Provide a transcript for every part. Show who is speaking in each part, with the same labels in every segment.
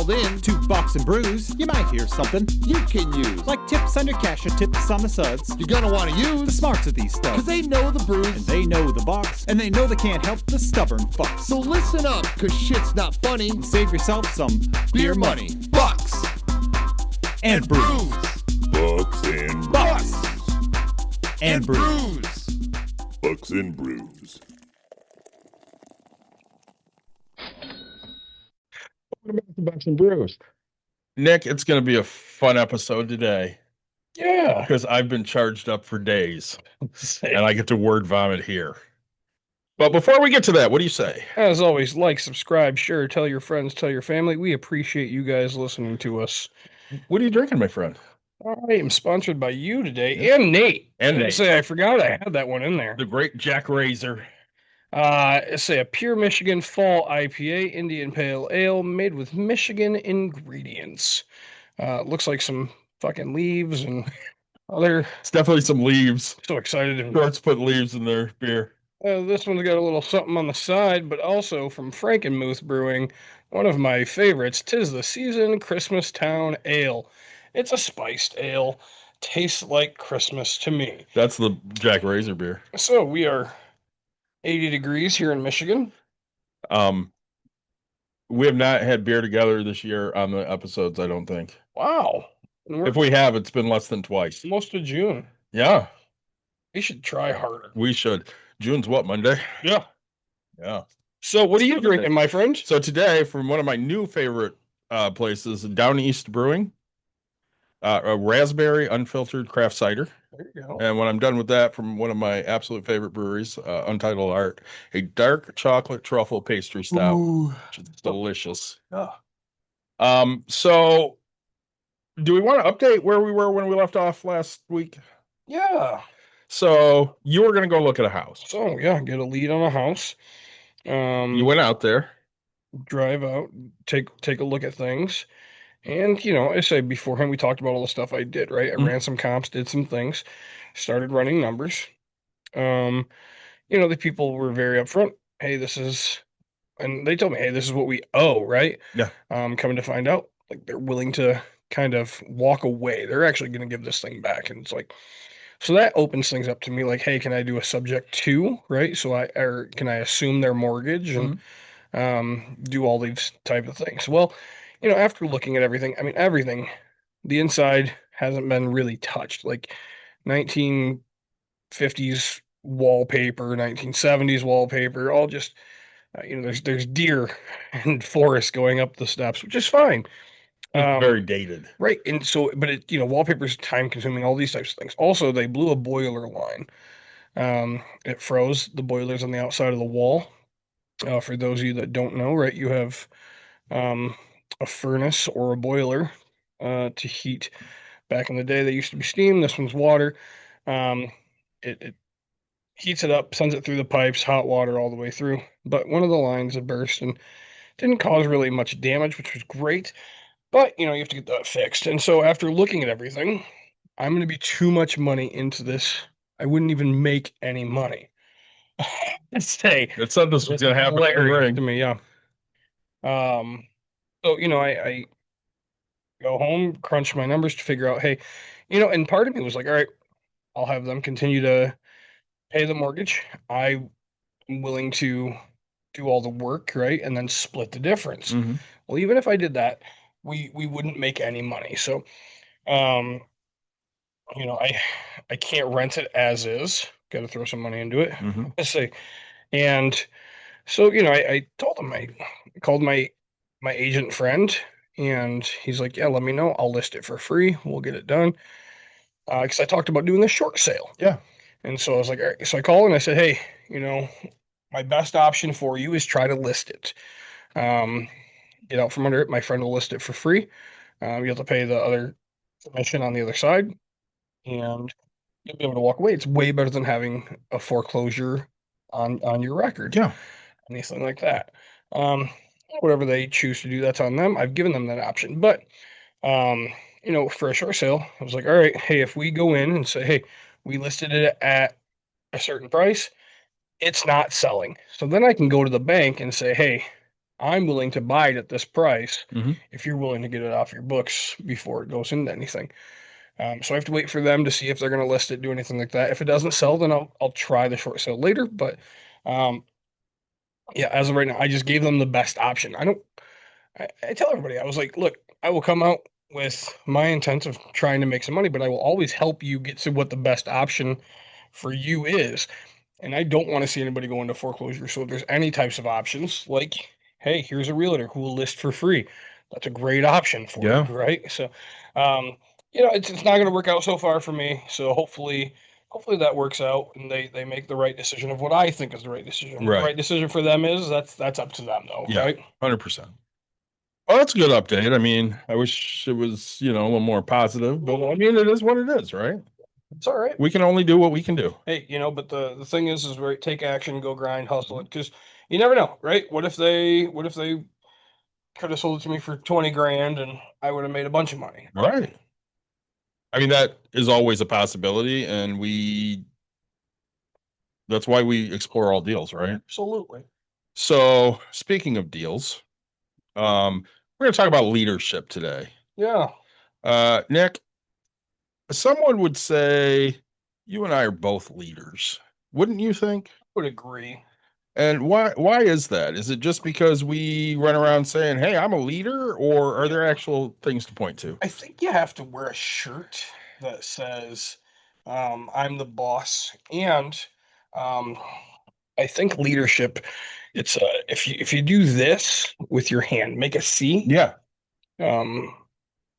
Speaker 1: called in
Speaker 2: to Bucks and Brews, you might hear something
Speaker 1: you can use.
Speaker 2: like tips on your cash or tips on the suds.
Speaker 1: You're gonna want to
Speaker 2: The
Speaker 1: use,
Speaker 2: smarts of these stuff.
Speaker 1: because they know the brews.
Speaker 2: And they know the Bucks, and they know they can't help the stubborn fucks.
Speaker 1: So listen up, because shit's not funny.
Speaker 2: And save yourself some
Speaker 1: Beer money. Bucks.
Speaker 2: and brews.
Speaker 3: Bucks and
Speaker 2: Bucks
Speaker 1: And
Speaker 2: brews.
Speaker 1: brews.
Speaker 3: Bucks and Brews.
Speaker 4: Bucks and Brews.
Speaker 5: Nick, it's going to be a fun episode today
Speaker 4: Yeah.
Speaker 5: because I've been charged up for days and I get to word vomit here. But before we get to that, what do you say?
Speaker 4: As always, like, subscribe, share, tell your friends, tell your family. We appreciate you guys listening to us.
Speaker 5: What are you drinking, my friend?
Speaker 4: I am sponsored by you today and Nate.
Speaker 5: And
Speaker 4: I didn't
Speaker 5: Nate.
Speaker 4: say I forgot I had that one in there.
Speaker 5: The great Jack Razor.
Speaker 4: It's a pure Michigan fall IPA Indian Pale Ale made with Michigan ingredients. Looks like some fucking leaves and other.
Speaker 5: It's definitely some leaves.
Speaker 4: So excited.
Speaker 5: Shorts put leaves in their beer.
Speaker 4: This one's got a little something on the side, but also from Frankenmuth Brewing, one of my favorites. 'Tis the Season Christmas Town Ale. It's a spiced ale. Tastes like Christmas to me.
Speaker 5: That's the Jack Razor beer.
Speaker 4: So we are 80 degrees here in Michigan.
Speaker 5: We have not had beer together this year on the episodes, I don't think.
Speaker 4: Wow. And we're
Speaker 5: If we have, it's been less than twice.
Speaker 4: most of June.
Speaker 5: Yeah,
Speaker 4: We should try harder.
Speaker 5: we should. June's what, Monday?
Speaker 4: Yeah.
Speaker 5: Yeah.
Speaker 4: So what are you drinking, my friend?
Speaker 5: So today, from one of my new favorite places, Down East Brewing, a raspberry unfiltered craft cider.
Speaker 4: There you go.
Speaker 5: And when I'm done with that, from one of my absolute favorite breweries, Untitled Art, a dark chocolate truffle pastry stout,
Speaker 4: Ooh.
Speaker 5: which is delicious.
Speaker 4: Yeah.
Speaker 5: So do we want to update where we were when we left off last week?
Speaker 4: Yeah.
Speaker 5: So you were going to go look at a house.
Speaker 4: So yeah, get a lead on a house.
Speaker 5: You went out there.
Speaker 4: Drive out, take a look at things. And, I say beforehand, we talked about all the stuff I did, right? I ran some comps, did some things, started running numbers. The people were very upfront. Hey, and they told me, hey, this is what we owe, right?
Speaker 5: Yeah.
Speaker 4: Coming to find out, like, they're willing to kind of walk away. They're actually going to give this thing back. And it's like, so that opens things up to me, like, hey, can I do a subject to, right? Or can I assume their mortgage and do all these type of things? Well, after looking at everything, I mean, everything, the inside hasn't been really touched. Like 1950s wallpaper, 1970s wallpaper, all just, there's deer and forest going up the steps, which is fine.
Speaker 5: Very dated.
Speaker 4: Right. And so, but wallpaper's time consuming, all these types of things. Also, they blew a boiler line. It froze the boilers on the outside of the wall. For those of you that don't know, right, you have a furnace or a boiler to heat. Back in the day, they used to be steam. This one's water. It heats it up, sends it through the pipes, hot water all the way through. But one of the lines had burst and didn't cause really much damage, which was great. But, you have to get that fixed. And so after looking at everything, I'm going to be too much money into this. I wouldn't even make any money. Let's say.
Speaker 5: It said this was going to happen.
Speaker 4: Hilarious to me, yeah. So, I go home, crunch my numbers to figure out, hey, and part of me was like, all right, I'll have them continue to pay the mortgage. I'm willing to do all the work, right? And then split the difference.
Speaker 5: Mm-hmm.
Speaker 4: Well, even if I did that, we wouldn't make any money. So, I can't rent it as is. Got to throw some money into it.
Speaker 5: Mm-hmm.
Speaker 4: I say, and so, I told him, I called my agent friend, and he's like, yeah, let me know. I'll list it for free. We'll get it done. Because I talked about doing the short sale.
Speaker 5: Yeah.
Speaker 4: And so I was like, all right. So I called and I said, hey, my best option for you is try to list it. Get out from under it. My friend will list it for free. You have to pay the other commission on the other side, and you'll be able to walk away. It's way better than having a foreclosure on your record.
Speaker 5: Yeah.
Speaker 4: Anything like that. Whatever they choose to do, that's on them. I've given them that option. But, for a short sale, I was like, all right, hey, if we go in and say, hey, we listed it at a certain price, it's not selling. So then I can go to the bank and say, hey, I'm willing to buy it at this price
Speaker 5: Mhm.
Speaker 4: if you're willing to get it off your books before it goes into anything. So I have to wait for them to see if they're going to list it, do anything like that. If it doesn't sell, then I'll try the short sale later. But um, yeah, as of right now, I just gave them the best option. I tell everybody, I was like, look, I will come out with my intent of trying to make some money, but I will always help you get to what the best option for you is. And I don't want to see anybody go into foreclosure. So if there's any types of options, like, hey, here's a realtor who will list for free. That's a great option for
Speaker 5: Yeah.
Speaker 4: you, right? So, um, it's not going to work out so far for me. So hopefully that works out and they make the right decision of what I think is the right decision. What
Speaker 5: Right.
Speaker 4: the right decision for them is that's up to them though,
Speaker 5: Yeah.
Speaker 4: right?
Speaker 5: 100%. Oh, that's a good update. I mean, I wish it was, a little more positive, but I mean, it is what it is, right?
Speaker 4: It's all right.
Speaker 5: We can only do what we can do.
Speaker 4: Hey, but the thing is right, take action, go grind, hustle it, because you never know, right? What if they could have sold it to me for 20 grand and I would have made a bunch of money.
Speaker 5: Right. I mean, that is always a possibility, and that's why we explore all deals, right?
Speaker 4: Absolutely.
Speaker 5: So, speaking of deals, we're going to talk about leadership today.
Speaker 4: Yeah.
Speaker 5: Nick, someone would say you and I are both leaders, wouldn't you think?
Speaker 4: Would agree.
Speaker 5: And why is that? Is it just because we run around saying, "Hey, I'm a leader," or are there actual things to point to?
Speaker 4: I think you have to wear a shirt that says, I'm the boss. And um, I think leadership, it's if you do this with your hand, make a C.
Speaker 5: Yeah.
Speaker 4: Um,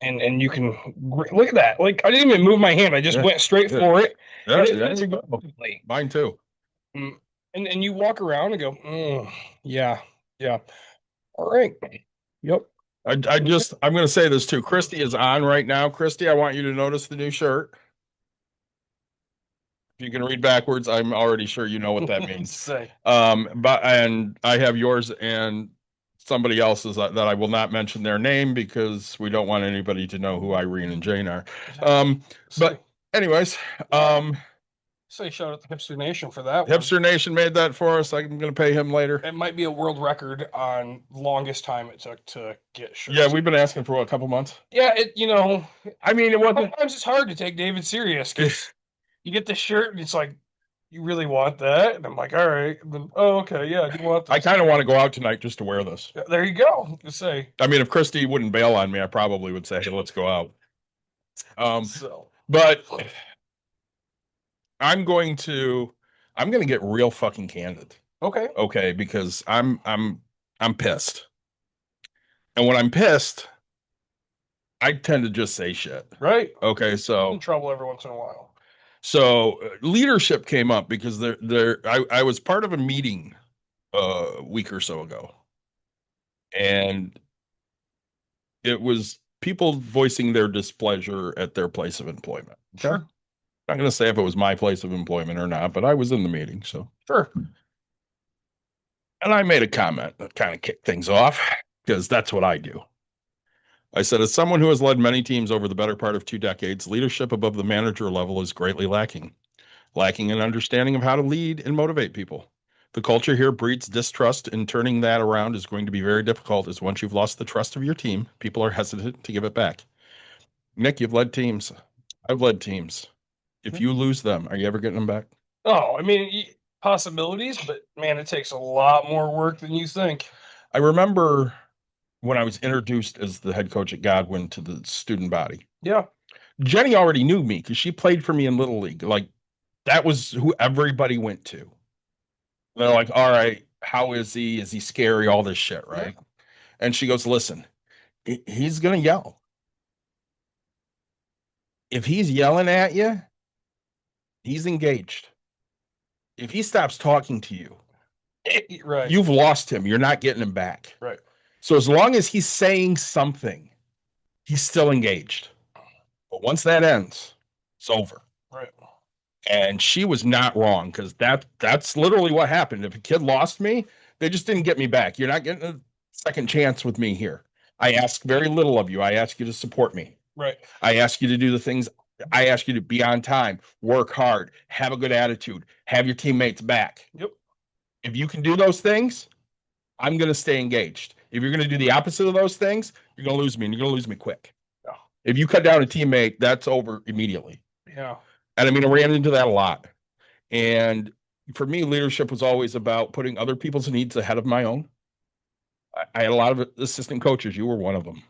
Speaker 4: and you can look at that. Like I didn't even move my hand. I just
Speaker 5: Yeah.
Speaker 4: went straight
Speaker 5: Yeah.
Speaker 4: for it.
Speaker 5: Yeah,
Speaker 4: And it
Speaker 5: there
Speaker 4: fits
Speaker 5: you go.
Speaker 4: perfectly.
Speaker 5: Mine too.
Speaker 4: And you walk around and go, yeah, yeah. All right. Yep.
Speaker 5: I'm going to say this too. Christy is on right now. Christy, I want you to notice the new shirt. If you can read backwards, I'm already sure you know what that means.
Speaker 4: Say.
Speaker 5: And I have yours and somebody else's that I will not mention their name because we don't want anybody to know who Irene and Jane are. But anyways,
Speaker 4: Say shout out to Hipster Nation for that one.
Speaker 5: Hipster Nation made that for us. I'm going to pay him later.
Speaker 4: It might be a world record on longest time it took to get shirts.
Speaker 5: Yeah, we've been asking for a couple months.
Speaker 4: Yeah,
Speaker 5: I mean, it wasn't.
Speaker 4: Sometimes it's hard to take David serious because you get the shirt and it's like, you really want that? And I'm like, all right. And then, oh, okay, yeah, I do want this.
Speaker 5: I kind of want to go out tonight just to wear this.
Speaker 4: Yeah, there you go. Just say.
Speaker 5: I mean, if Christy wouldn't bail on me, I probably would say, hey, let's go out.
Speaker 4: So.
Speaker 5: But I'm going to get real fucking candid.
Speaker 4: Okay.
Speaker 5: Okay, because I'm pissed. And when I'm pissed, I tend to just say shit.
Speaker 4: Right.
Speaker 5: Okay, so
Speaker 4: In trouble every once in a while.
Speaker 5: So leadership came up because I was part of a meeting a week or so ago, and it was people voicing their displeasure at their place of employment. Okay?
Speaker 4: Sure.
Speaker 5: I'm not going to say if it was my place of employment or not, but I was in the meeting, so
Speaker 4: Sure.
Speaker 5: And I made a comment that kind of kicked things off because that's what I do. I said, as someone who has led many teams over the better part of 2 decades, leadership above the manager level is greatly lacking an understanding of how to lead and motivate people. The culture here breeds distrust, and turning that around is going to be very difficult, as once you've lost the trust of your team, people are hesitant to give it back. Nick, you've led teams. I've led teams. If you lose them, are you ever getting them back?
Speaker 4: Oh, I mean, possibilities, but man, it takes a lot more work than you think.
Speaker 5: I remember when I was introduced as the head coach at Godwin to the student body.
Speaker 4: Yeah.
Speaker 5: Jenny already knew me because she played for me in Little League. Like, that was who everybody went to. They're like, all right, how is he? Is he scary? All this shit, right? Yeah. And she goes, listen, he's going to yell. If he's yelling at you, he's engaged. If he stops talking to you,
Speaker 4: right,
Speaker 5: you've lost him. You're not getting him back.
Speaker 4: Right.
Speaker 5: So as long as he's saying something, he's still engaged. But once that ends, it's over.
Speaker 4: Right.
Speaker 5: And she was not wrong, because that's literally what happened. If a kid lost me, they just didn't get me back. You're not getting a second chance with me here. I ask very little of you. I ask you to support me.
Speaker 4: Right.
Speaker 5: I ask you to do the things. I ask you to be on time, work hard, have a good attitude, have your teammates back.
Speaker 4: Yep.
Speaker 5: If you can do those things, I'm going to stay engaged. If you're going to do the opposite of those things, you're going to lose me, and you're going to lose me quick.
Speaker 4: Yeah.
Speaker 5: If you cut down a teammate, that's over immediately.
Speaker 4: Yeah.
Speaker 5: And I mean, I ran into that a lot. And for me, leadership was always about putting other people's needs ahead of my own. I had a lot of assistant coaches. You were one of them.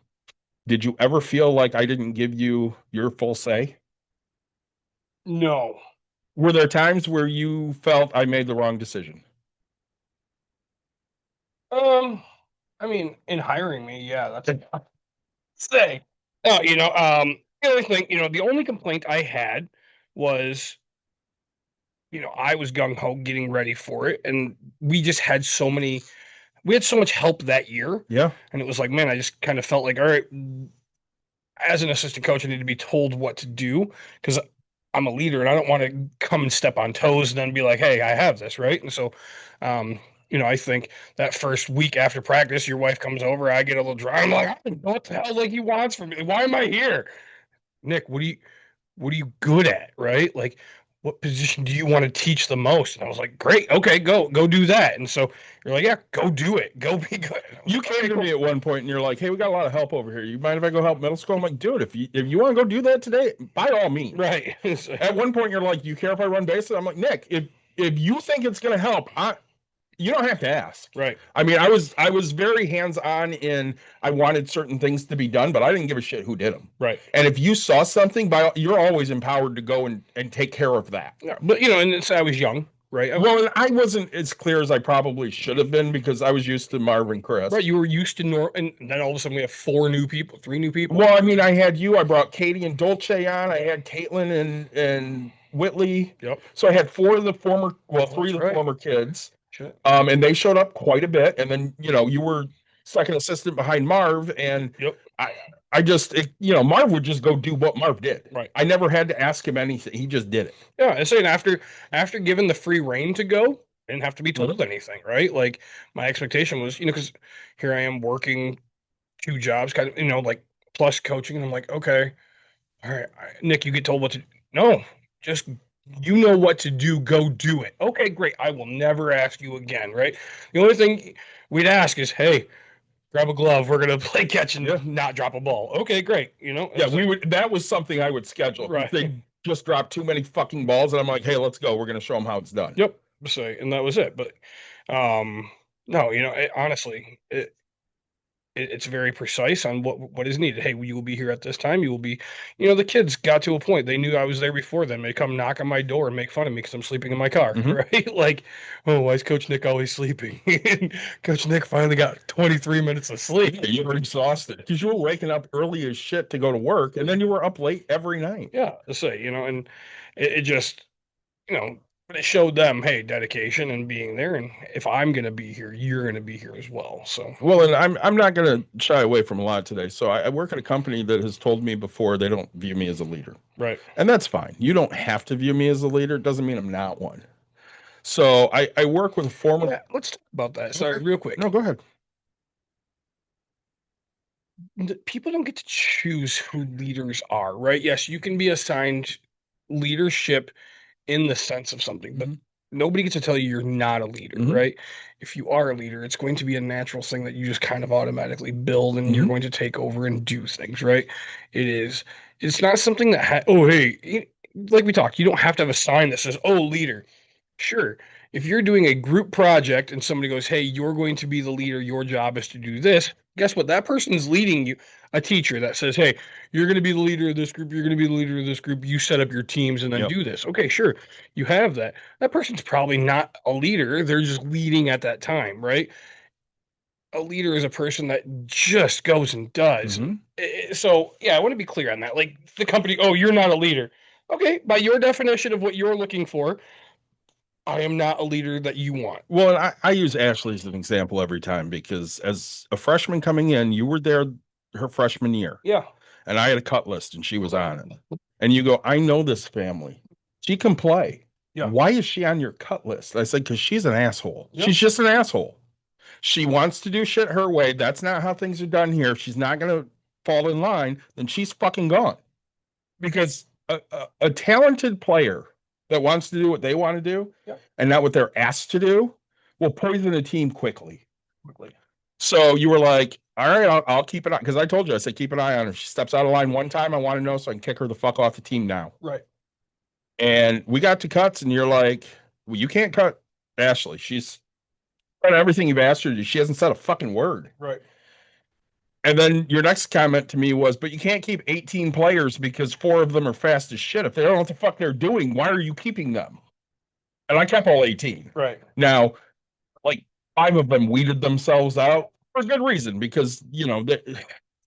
Speaker 5: Did you ever feel like I didn't give you your full say?
Speaker 4: No.
Speaker 5: Were there times where you felt I made the wrong decision?
Speaker 4: I mean, in hiring me, yeah, that's a say. The other thing, the only complaint I had was, I was gung ho getting ready for it, and we just had we had so much help that year,
Speaker 5: Yeah.
Speaker 4: and it was like, man, I just kind of felt like, all right, as an assistant coach, I need to be told what to do because I'm a leader and I don't want to come and step on toes and then be like, hey, I have this, right? And so, I think that first week after practice, your wife comes over, I get a little dry. I'm like, I don't know what the hell like he wants from me. Why am I here? Nick, what are you good at, right? Like, what position do you want to teach the most? And I was like, great, okay, go do that. And so you're like, yeah, go do it, go be good.
Speaker 5: You came to me at one point and you're like, hey, we got a lot of help over here. You mind if I go help middle school? I'm like, dude, if you want to go do that today, by all means.
Speaker 4: Right.
Speaker 5: At one point, you're like, you care if I run bases? I'm like, Nick, if you think it's going to help, you don't have to ask.
Speaker 4: Right.
Speaker 5: I mean, I was very hands-on in I wanted certain things to be done, but I didn't give a shit who did them.
Speaker 4: Right.
Speaker 5: And if you saw something, you're always empowered to go and take care of that.
Speaker 4: Yeah, but and I was young, right?
Speaker 5: Well, I wasn't as clear as I probably should have been because I was used to Marvin Chris.
Speaker 4: Right, you were used to and then all of a sudden we have 3 new people.
Speaker 5: Well, I mean, I had you. I brought Katie and Dolce on. I had Caitlin and Whitley.
Speaker 4: Yep.
Speaker 5: So I had 3 of the former kids.
Speaker 4: Shit.
Speaker 5: And they showed up quite a bit. And then, you were second assistant behind Marv. And
Speaker 4: Yep.
Speaker 5: Marv would just go do what Marv did.
Speaker 4: Right.
Speaker 5: I never had to ask him anything. He just did it.
Speaker 4: Yeah, and saying after given the free reign to go, I didn't have to be told anything, right? Like my expectation was, because here I am working 2 jobs, kind of, like plus coaching, and I'm like, okay, all right, Nick, you get told what to do. No, just what to do, go do it. Okay, great. I will never ask you again, right? The only thing we'd ask is, hey, grab a glove. We're gonna play catch and not drop a ball. Okay, great.
Speaker 5: Yeah, we would. That was something I would schedule.
Speaker 4: Right.
Speaker 5: If they just dropped too many fucking balls, and I'm like, hey, let's go. We're gonna show them how it's done.
Speaker 4: Yep. So, and that was it. But, no, honestly, it's very precise on what is needed. Hey, you will be here at this time. You will be, the kids got to a point. They knew I was there before them. They come knock on my door and make fun of me because I'm sleeping in my car, right? Like, oh, why is Coach Nick always sleeping? Coach Nick finally got 23 minutes of sleep.
Speaker 5: Yeah, you were exhausted because you were waking up early as shit to go to work, and then you were up late every night.
Speaker 4: Yeah, to say, and it just, but it showed them, hey, dedication and being there. And if I'm going to be here, you're going to be here as well. So,
Speaker 5: well, and I'm not going to shy away from a lot today. So I work at a company that has told me before they don't view me as a leader.
Speaker 4: Right.
Speaker 5: And that's fine. You don't have to view me as a leader. It doesn't mean I'm not one. So I work with a former.
Speaker 4: Yeah, let's talk about that. Sorry, real quick.
Speaker 5: No, go ahead.
Speaker 4: People don't get to choose who leaders are, right? Yes, you can be assigned leadership in the sense of something, but nobody gets to tell you you're not a leader, right? If you are a leader, it's going to be a natural thing that you just kind of automatically build and you're going to take over and do things, right? It's not something that, like we talked, you don't have to have a sign that says, oh, leader. Sure. If you're doing a group project and somebody goes, hey, you're going to be the leader, your job is to do this, guess what? That person's leading you. A teacher that says, hey, you're going to be the leader of this group, you're going to be the leader of this group, you set up your teams and then do this. Okay, sure. You have that. That person's probably not a leader. They're just leading at that time, right? A leader is a person that just goes and does. So, yeah, I want to be clear on that. Like the company, oh, you're not a leader. Okay, by your definition of what you're looking for, I am not a leader that you want.
Speaker 5: Well, and I use Ashley as an example every time because as a freshman coming in, you were there her freshman year.
Speaker 4: Yeah.
Speaker 5: And I had a cut list and she was on it. And you go, I know this family. She can play.
Speaker 4: Yeah.
Speaker 5: Why is she on your cut list? I said, because she's an asshole. Yep. She's just an asshole. She wants to do shit her way. That's not how things are done here. If she's not going to fall in line, then she's fucking gone. Because a talented player that wants to do what they want to do and not what they're asked to do will poison a team quickly.
Speaker 4: quickly.
Speaker 5: So you were like, all right, I'll keep an eye, because I told you, I said, keep an eye on her. If she steps out of line one time, I want to know so I can kick her the fuck off the team now.
Speaker 4: Right.
Speaker 5: And we got to cuts, and you're like, well, you can't cut Ashley. She's done everything you've asked her to do. She hasn't said a fucking word.
Speaker 4: Right.
Speaker 5: And then your next comment to me was, but you can't keep 18 players because 4 of them are fast as shit. If they don't know what the fuck they're doing, why are you keeping them? And I kept all 18.
Speaker 4: Right.
Speaker 5: Now, like 5 of them weeded themselves out for good reason, because, you know,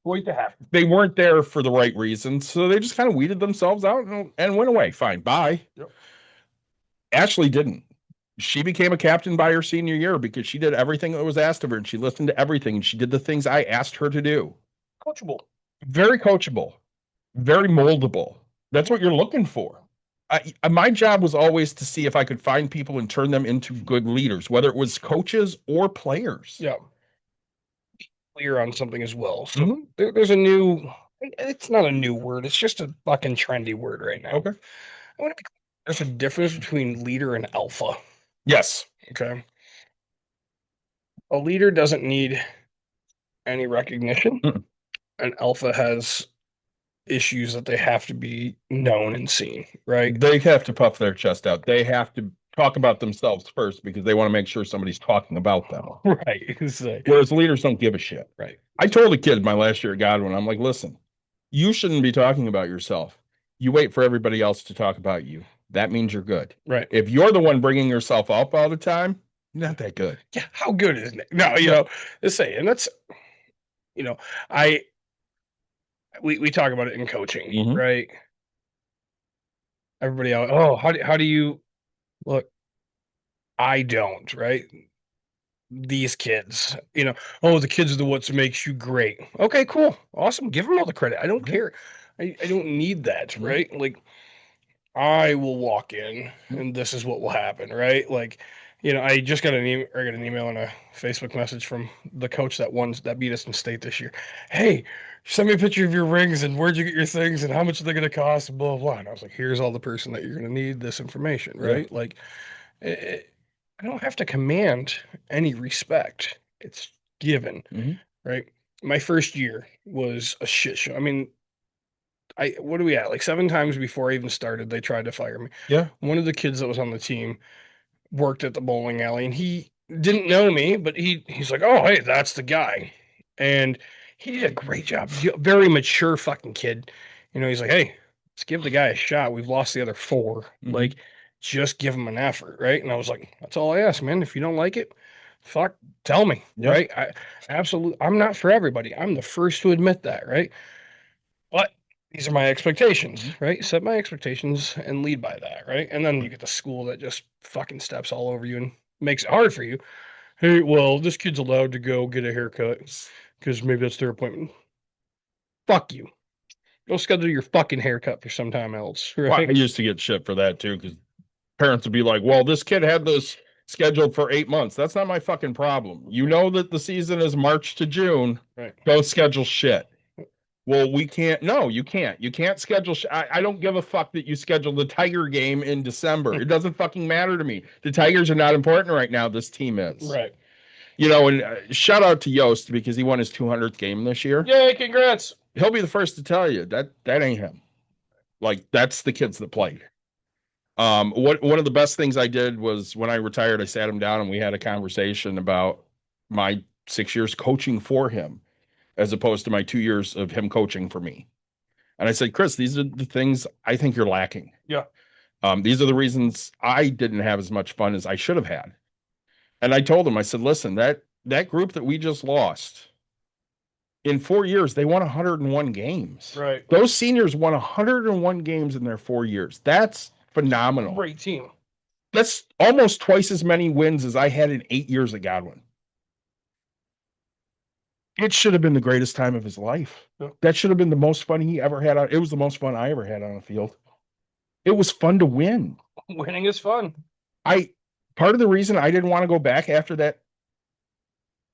Speaker 4: Going to happen.
Speaker 5: they weren't there for the right reasons. So they just kind of weeded themselves out and went away. Fine. Bye.
Speaker 4: Yep.
Speaker 5: Ashley didn't. She became a captain by her senior year because she did everything that was asked of her, and she listened to everything, and she did the things I asked her to do.
Speaker 4: Coachable.
Speaker 5: Very coachable, very moldable. That's what you're looking for. My job was always to see if I could find people and turn them into good leaders, whether it was coaches or players.
Speaker 4: Yeah. Clear on something as well. So
Speaker 5: Mhm.
Speaker 4: there's a new, it's not a new word. It's just a fucking trendy word right now.
Speaker 5: Okay.
Speaker 4: I want to be clear. There's a difference between leader and alpha.
Speaker 5: Yes.
Speaker 4: Okay. A leader doesn't need any recognition.
Speaker 5: Mm-mm.
Speaker 4: An alpha has issues that they have to be known and seen, right?
Speaker 5: They have to puff their chest out. They have to talk about themselves first because they want to make sure somebody's talking about them.
Speaker 4: Right.
Speaker 5: Whereas leaders don't give a shit.
Speaker 4: Right.
Speaker 5: I told a kid my last year at Godwin, I'm like, listen, you shouldn't be talking about yourself. You wait for everybody else to talk about you. That means you're good.
Speaker 4: Right.
Speaker 5: If you're the one bringing yourself up all the time, you're not that good.
Speaker 4: Yeah. How good is it? No, let's say, and that's, we talk about it in coaching,
Speaker 5: Mhm.
Speaker 4: right? Everybody else, oh, how do you look? I don't, right? These kids, oh, the kids are the what makes you great. Okay, cool. Awesome. Give them all the credit. I don't care. I don't need that,
Speaker 5: Mhm.
Speaker 4: right? Like, I will walk in and this is what will happen, right? Like, I just got an email and a Facebook message from the coach that beat us in state this year. Hey, send me a picture of your rings and where'd you get your things and how much are they going to cost and blah, blah. And I was like, here's all the person that you're going to need this information, right?
Speaker 5: Yeah.
Speaker 4: Like, I don't have to command any respect. It's given,
Speaker 5: Mhm.
Speaker 4: right? My first year was a shit show. I mean, what are we at? Like 7 times before I even started, they tried to fire me.
Speaker 5: Yeah.
Speaker 4: One of the kids that was on the team worked at the bowling alley, and he didn't know me, but he's like, "Oh, hey, that's the guy," and he did a great job. Very mature fucking kid. He's like, "Hey, let's give the guy a shot. We've lost the other 4.
Speaker 5: Mhm.
Speaker 4: Like, just give him an effort, right?" And I was like, "That's all I ask, man. If you don't like it, fuck, tell me,
Speaker 5: Yeah.
Speaker 4: right? I'm not for everybody. I'm the first to admit that, right? But these are my expectations, right? Set my expectations and lead by that, right? And then you get the school that just fucking steps all over you and makes it hard for you. Hey, well, this kid's allowed to go get a haircut because maybe that's their appointment. Fuck you. Go schedule your fucking haircut for some time else,
Speaker 5: Well,
Speaker 4: right?
Speaker 5: I used to get shit for that too, because parents would be like, well, this kid had this scheduled for 8 months. That's not my fucking problem. You know that the season is March to June.
Speaker 4: Right.
Speaker 5: Don't schedule shit. Well, we can't. No, you can't. You can't schedule. I don't give a fuck that you scheduled the Tiger game in December. It doesn't fucking matter to me. The Tigers are not important right now. This team is.
Speaker 4: Right.
Speaker 5: And shout out to Yost because he won his 200th game this year.
Speaker 4: Yay, congrats.
Speaker 5: He'll be the first to tell you that ain't him. Like, that's the kids that played. One of the best things I did was when I retired, I sat him down and we had a conversation about my 6 years coaching for him, as opposed to my 2 years of him coaching for me. And I said, Chris, these are the things I think you're lacking.
Speaker 4: Yeah.
Speaker 5: These are the reasons I didn't have as much fun as I should have had. And I told him, I said, listen, that group that we just lost, in 4 years, they won 101 games.
Speaker 4: Right.
Speaker 5: Those seniors won 101 games in their 4 years. That's phenomenal.
Speaker 4: Great team.
Speaker 5: That's almost twice as many wins as I had in 8 years at Godwin. It should have been the greatest time of his life.
Speaker 4: Yeah.
Speaker 5: That should have been the most fun he ever had. It was the most fun I ever had on the field. It was fun to win.
Speaker 4: Winning is fun.
Speaker 5: Part of the reason I didn't want to go back after that,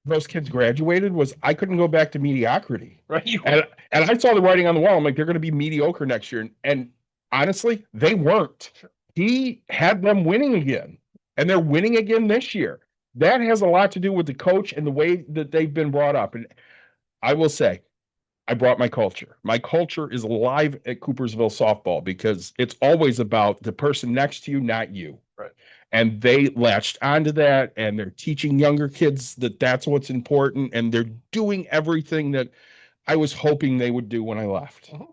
Speaker 5: those kids graduated, was I couldn't go back to mediocrity.
Speaker 4: Right.
Speaker 5: And I saw the writing on the wall. I'm like, they're going to be mediocre next year. And honestly, they weren't. He had them winning again, and they're winning again this year. That has a lot to do with the coach and the way that they've been brought up. And I will say, I brought my culture. My culture is alive at Coopersville softball because it's always about the person next to you, not you.
Speaker 4: Right.
Speaker 5: And they latched onto that, and they're teaching younger kids that that's what's important, and they're doing everything that I was hoping they would do when I left.
Speaker 4: Uh-huh.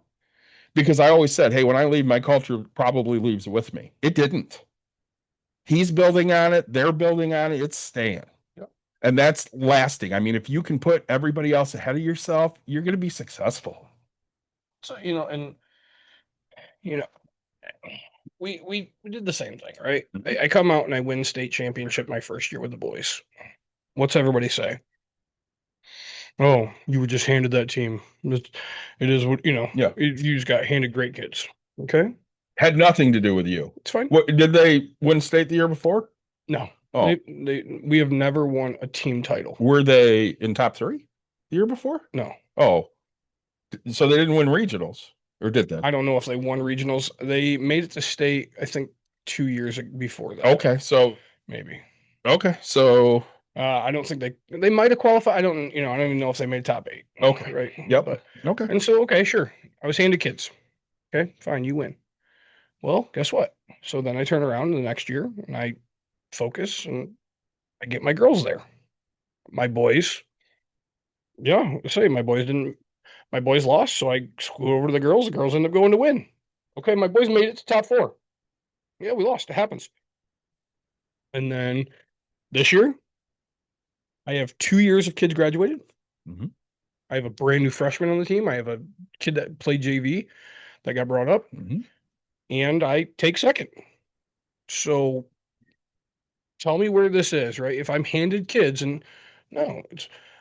Speaker 5: Because I always said, hey, when I leave, my culture probably leaves with me. It didn't. He's building on it. They're building on it. It's staying.
Speaker 4: Yep.
Speaker 5: And that's lasting. I mean, if you can put everybody else ahead of yourself, you're going to be successful.
Speaker 4: So, we did the same thing, right? I come out and I win state championship my first year with the boys. What's everybody say? Oh, you were just handed that team. It is what,
Speaker 5: Yeah.
Speaker 4: you just got handed great kids. Okay.
Speaker 5: Had nothing to do with you.
Speaker 4: It's fine.
Speaker 5: What did they win state the year before?
Speaker 4: No.
Speaker 5: Oh.
Speaker 4: We have never won a team title.
Speaker 5: Were they in top 3 the year before?
Speaker 4: No.
Speaker 5: Oh. So they didn't win regionals, or did they?
Speaker 4: I don't know if they won regionals. They made it to state, I think, 2 years before that.
Speaker 5: Okay. So
Speaker 4: Maybe.
Speaker 5: okay. So
Speaker 4: I don't think they might have qualified. I don't even know if they made top 8.
Speaker 5: Okay.
Speaker 4: Right.
Speaker 5: Yep.
Speaker 4: But,
Speaker 5: okay.
Speaker 4: and so, okay, sure. I was handed kids. Okay, fine, you win. Well, guess what? So then I turn around the next year and I focus and I get my girls there. My boys, yeah, I say my boys lost, so I screw over to the girls. The girls end up going to win. Okay, my boys made it to top 4. Yeah, we lost. It happens. And then this year, I have 2 years of kids graduated.
Speaker 5: Mhm.
Speaker 4: I have a brand new freshman on the team. I have a kid that played JV that got brought up,
Speaker 5: Mhm.
Speaker 4: and I take second. So tell me where this is, right? If I'm handed kids, and no,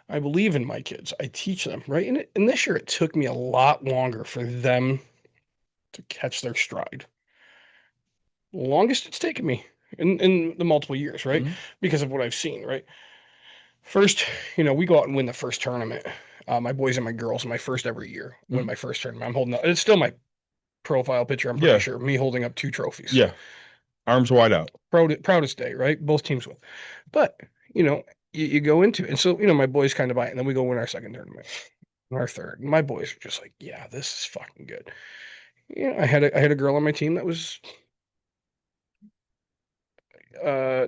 Speaker 4: I believe in my kids. I teach them, right? And this year it took me a lot longer for them to catch their stride. Longest it's taken me in the multiple years, right?
Speaker 5: Mhm.
Speaker 4: Because of what I've seen, right? First, we go out and win the first tournament. My boys and my girls, my first every year, win
Speaker 5: Mhm.
Speaker 4: my first tournament. I'm holding up. It's still my profile picture. I'm
Speaker 5: Yeah.
Speaker 4: pretty sure me holding up 2 trophies.
Speaker 5: Yeah. Arms wide out.
Speaker 4: Proudest day, right? Both teams win. But, you go into it. And so, my boys kind of buy it. And then we go win our second tournament, and our third. And my boys are just like, yeah, this is fucking good. I had a girl on my team that was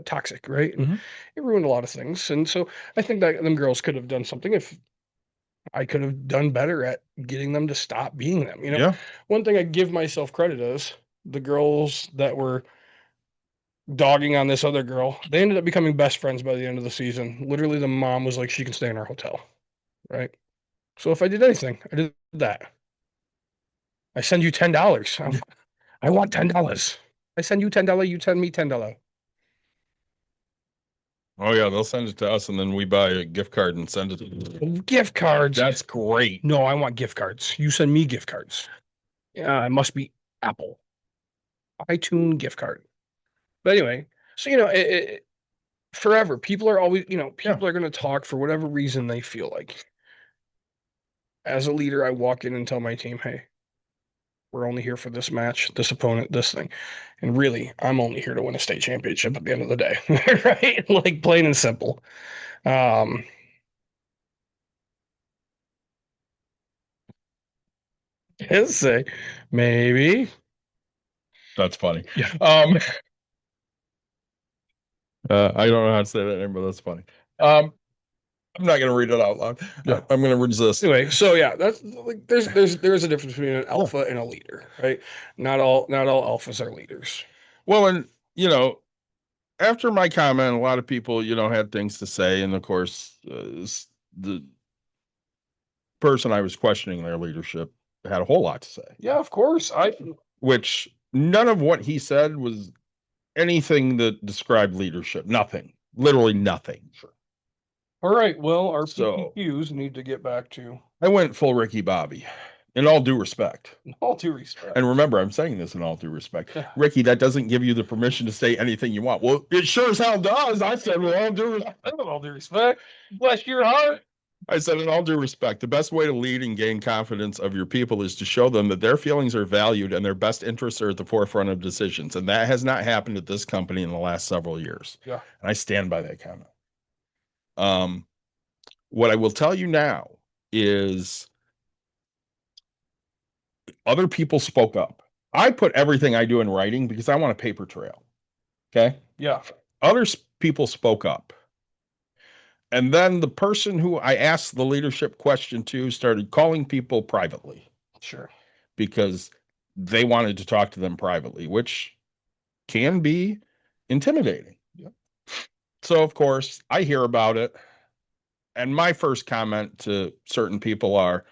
Speaker 4: toxic, right? And
Speaker 5: Mhm.
Speaker 4: it ruined a lot of things. And so I think that them girls could have done something if I could have done better at getting them to stop being them.
Speaker 5: Yeah.
Speaker 4: One thing I give myself credit is the girls that were dogging on this other girl, they ended up becoming best friends by the end of the season. Literally, the mom was like, she can stay in our hotel, right? So if I did anything, I did that. I send you $10. I want $10. I send you $10. You send me $10.
Speaker 5: Oh yeah, they'll send it to us, and then we buy a gift card and send it to them.
Speaker 4: Gift cards.
Speaker 5: That's great.
Speaker 4: No, I want gift cards. You send me gift cards. Yeah, it must be Apple. iTunes gift card. But anyway, so forever people are always, people are going to talk for whatever reason they feel like. As a leader, I walk in and tell my team, hey, we're only here for this match, this opponent, this thing. And really, I'm only here to win a state championship at the end of the day. Right? Like plain and simple. Just say maybe.
Speaker 5: That's funny.
Speaker 4: Yeah.
Speaker 5: I don't know how to say that name, but that's funny. I'm not going to read it out loud.
Speaker 4: Yeah.
Speaker 5: I'm going to resist.
Speaker 4: Anyway, so yeah, that's like there's a difference between an alpha and a leader, right? Not all alphas are leaders.
Speaker 5: Well, and after my comment, a lot of people, had things to say, and of course, the person I was questioning their leadership had a whole lot to say.
Speaker 4: Yeah, of course.
Speaker 5: Which none of what he said was anything that described leadership. Nothing. Literally nothing.
Speaker 4: Sure. All right. Well, our
Speaker 5: So-
Speaker 4: PPQs need to get back to
Speaker 5: I went full Ricky Bobby, in all due respect.
Speaker 4: all due respect.
Speaker 5: And remember, I'm saying this in all due respect.
Speaker 4: Yeah.
Speaker 5: Ricky, that doesn't give you the permission to say anything you want. Well, it sure as hell does. I said, with all due respect.
Speaker 4: With all due respect, bless your heart.
Speaker 5: I said, in all due respect, the best way to lead and gain confidence of your people is to show them that their feelings are valued and their best interests are at the forefront of decisions. And that has not happened at this company in the last several years.
Speaker 4: Yeah.
Speaker 5: And I stand by that comment. What I will tell you now is other people spoke up. I put everything I do in writing because I want a paper trail. Okay.
Speaker 4: Yeah.
Speaker 5: Other people spoke up. And then the person who I asked the leadership question to started calling people privately
Speaker 4: Sure.
Speaker 5: because they wanted to talk to them privately, which can be intimidating.
Speaker 4: Yep.
Speaker 5: So, of course, I hear about it. And my first comment to certain people are,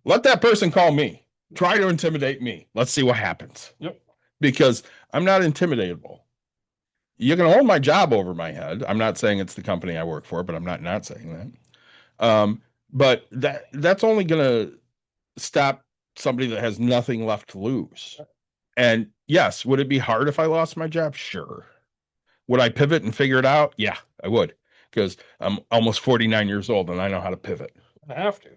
Speaker 5: let that person call me. Try to intimidate me. Let's see what happens.
Speaker 4: Yep.
Speaker 5: Because I'm not intimidatable. You can hold my job over my head. I'm not saying it's the company I work for, but I'm not saying that. But that's only going to stop somebody that has nothing left to lose. And yes, would it be hard if I lost my job? Sure. Would I pivot and figure it out? Yeah, I would, because I'm almost 49 years old and I know how to pivot.
Speaker 4: I have to.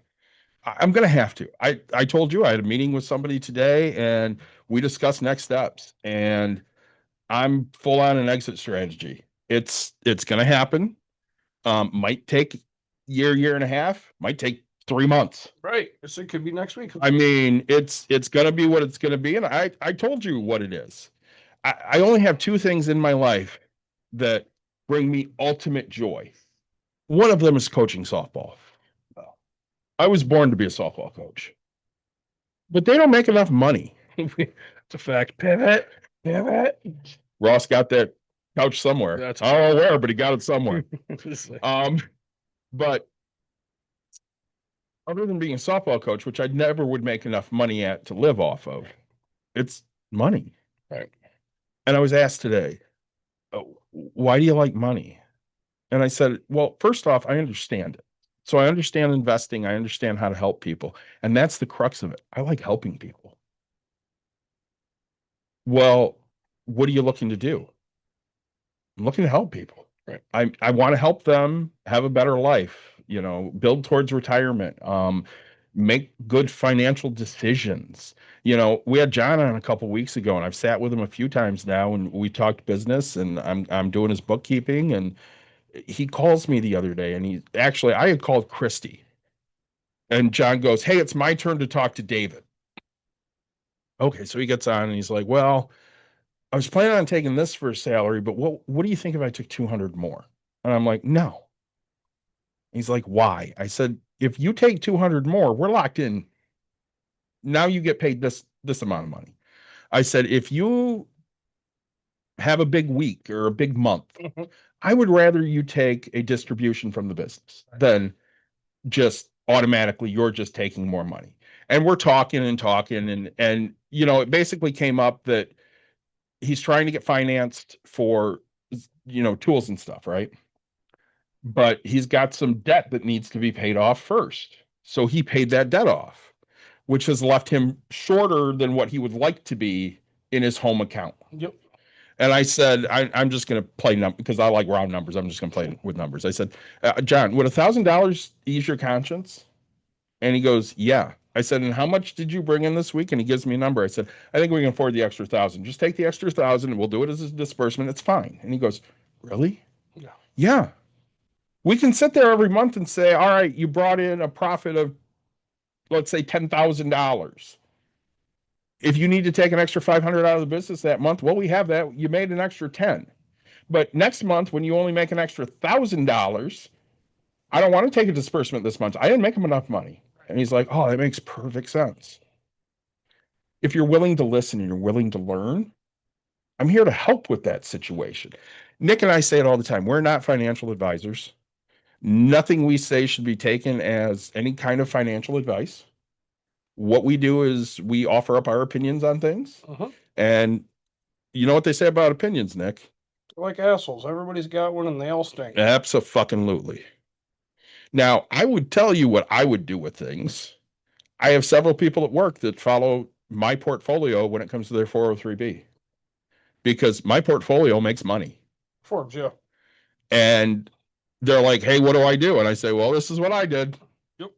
Speaker 5: I'm going to have to. I told you I had a meeting with somebody today and we discussed next steps, and I'm full on an exit strategy. It's going to happen. Might take year and a half, might take 3 months.
Speaker 4: Right. It could be next week.
Speaker 5: I mean, it's going to be what it's going to be. And I told you what it is. I only have two things in my life that bring me ultimate joy. One of them is coaching softball. I was born to be a softball coach, but they don't make enough money.
Speaker 4: It's a fact. Pivot.
Speaker 5: Ross got that couch somewhere.
Speaker 4: That's
Speaker 5: I don't know where, but he got it somewhere. But other than being a softball coach, which I never would make enough money at to live off of, it's money.
Speaker 4: Right.
Speaker 5: And I was asked today, oh, why do you like money? And I said, well, first off, I understand it. So I understand investing. I understand how to help people. And that's the crux of it. I like helping people. Well, what are you looking to do? I'm looking to help people.
Speaker 4: Right.
Speaker 5: I want to help them have a better life, build towards retirement, make good financial decisions. We had John on a couple weeks ago, and I've sat with him a few times now, and we talked business, and I'm doing his bookkeeping, and he calls me the other day, and I had called Christy, and John goes, hey, it's my turn to talk to David. Okay, so he gets on and he's like, well, I was planning on taking this for a salary, but what do you think if I took 200 more? And I'm like, no. He's like, why? I said, if you take 200 more, we're locked in. Now you get paid this amount of money. I said, if you have a big week or a big month, I would rather you take a distribution from the business than just automatically you're just taking more money. And we're talking and it basically came up that he's trying to get financed for, tools and stuff, right? But he's got some debt that needs to be paid off first. So he paid that debt off, which has left him shorter than what he would like to be in his home account.
Speaker 4: Yep.
Speaker 5: And I said, I'm just going to play because I like round numbers. I'm just going to play with numbers. I said, John, would $1,000 ease your conscience? And he goes, yeah. I said, and how much did you bring in this week? And he gives me a number. I said, I think we can afford the extra 1,000. Just take the extra 1,000 and we'll do it as a disbursement. It's fine. And he goes, really?
Speaker 4: Yeah.
Speaker 5: Yeah. We can sit there every month and say, all right, you brought in a profit of, let's say, $10,000. If you need to take an extra 500 out of the business that month, well, we have that. You made an extra 10. But next month, when you only make an extra $1,000, I don't want to take a disbursement this month. I didn't make him enough money. And he's like, oh, that makes perfect sense. If you're willing to listen and you're willing to learn, I'm here to help with that situation. Nick and I say it all the time. We're not financial advisors. Nothing we say should be taken as any kind of financial advice. What we do is we offer up our opinions on things. And you know what they say about opinions, Nick?
Speaker 4: They're like assholes. Everybody's got one and they all stink.
Speaker 5: Abso-fucking-lutely. Now, I would tell you what I would do with things. I have several people at work that follow my portfolio when it comes to their 403B because my portfolio makes money.
Speaker 4: Forbes, yeah.
Speaker 5: And they're like, hey, what do I do? And I say, well, this is what I did.
Speaker 4: Yep.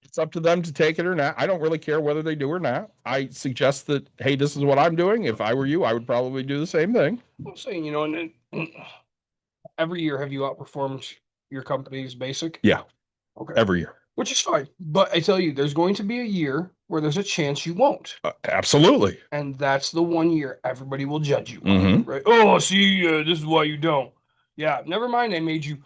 Speaker 5: It's up to them to take it or not. I don't really care whether they do or not. I suggest that, hey, this is what I'm doing. If I were you, I would probably do the same thing.
Speaker 4: I'm saying, and every year have you outperformed Your company's basic?
Speaker 5: Yeah,
Speaker 4: Okay.
Speaker 5: every year.
Speaker 4: Which is fine. But I tell you, there's going to be a year where there's a chance you won't.
Speaker 5: Absolutely.
Speaker 4: And that's the one year everybody will judge you on,
Speaker 5: Mhm.
Speaker 4: right? Oh, see, this is why you don't. Yeah, never mind. I made you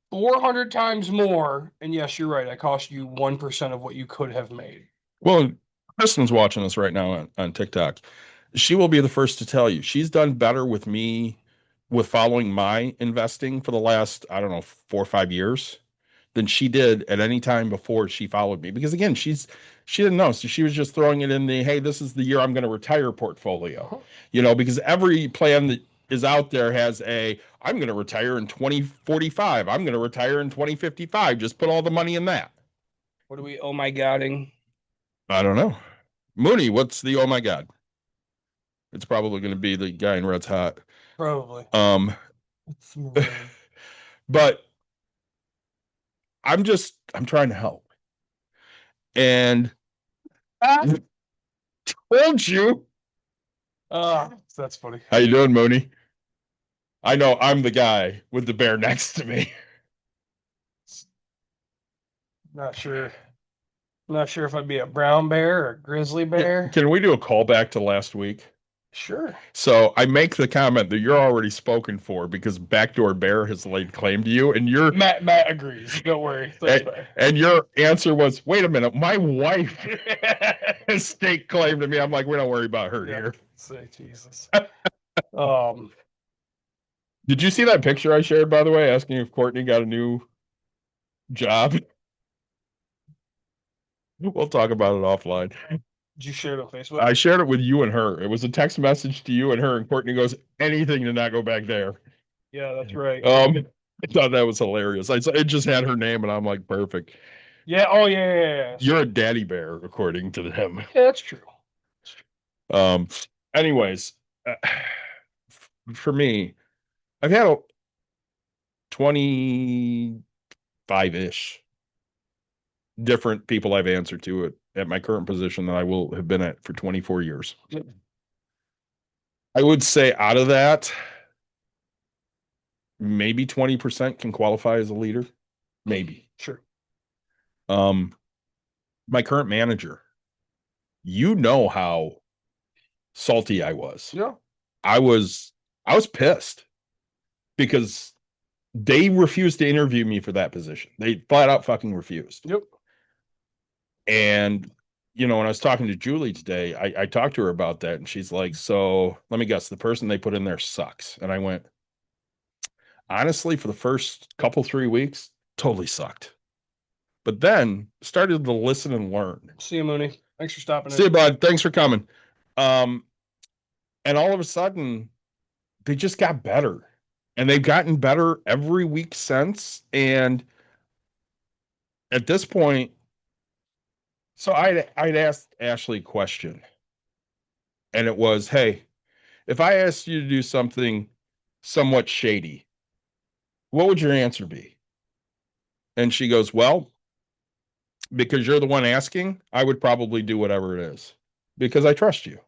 Speaker 4: 400 times more. And yes, you're right. I cost you 1% of what you could have made.
Speaker 5: Well, Kristen's watching us right now on TikTok. She will be the first to tell you she's done better with me with following my investing for the last, I don't know, 4 or 5 years than she did at any time before she followed me. Because again, she didn't know. So she was just throwing it in the, hey, this is the year I'm going to retire portfolio. Because every plan that is out there has I'm going to retire in 2045. I'm going to retire in 2055. Just put all the money in that.
Speaker 4: What are we, oh my godding?
Speaker 5: I don't know. Mooney, what's the oh my God? It's probably going to be the guy in Red's Hot.
Speaker 4: Probably.
Speaker 5: It's but I'm trying to help. And I told you.
Speaker 4: That's funny.
Speaker 5: How you doing, Mooney? I know I'm the guy with the bear next to me.
Speaker 4: Not sure. Not sure if I'd be a brown bear or a grizzly bear.
Speaker 5: Can we do a callback to last week?
Speaker 4: Sure.
Speaker 5: So I make the comment that you're already spoken for because Backdoor Bear has laid claim to you, and you're
Speaker 4: Matt agrees. Don't worry.
Speaker 5: and your answer was, "Wait a minute, my wife has stake claim to me." I'm like, we don't worry about her here.
Speaker 4: Say Jesus.
Speaker 5: Did you see that picture I shared, by the way, asking if Courtney got a new job? We'll talk about it offline.
Speaker 4: Did you share it on Facebook?
Speaker 5: I shared it with you and her. It was a text message to you and her, and Courtney goes, anything to not go back there.
Speaker 4: Yeah, that's right.
Speaker 5: I thought that was hilarious. It just had her name, and I'm like, perfect.
Speaker 4: Yeah. Oh, yeah.
Speaker 5: You're a daddy bear, according to them.
Speaker 4: Yeah, that's true.
Speaker 5: Anyways, for me, I've had 25-ish different people I've answered to at my current position that I will have been at for 24 years. I would say out of that, maybe 20% can qualify as a leader. Maybe.
Speaker 4: Sure.
Speaker 5: My current manager, how salty I was.
Speaker 4: Yeah.
Speaker 5: I was pissed because they refused to interview me for that position. They flat out fucking refused.
Speaker 4: Yep.
Speaker 5: And when I was talking to Julie today, I talked to her about that, and she's like, so let me guess, the person they put in there sucks. And I went, honestly, for the first couple, 3 weeks, totally sucked. But then started to listen and learn.
Speaker 4: See you, Mooney. Thanks for stopping in.
Speaker 5: See you, bud. Thanks for coming. And all of a sudden, they just got better. And they've gotten better every week since. And at this point, so I'd asked Ashley a question. And it was, hey, if I asked you to do something somewhat shady, what would your answer be? And she goes, well, because you're the one asking, I would probably do whatever it is because I trust you.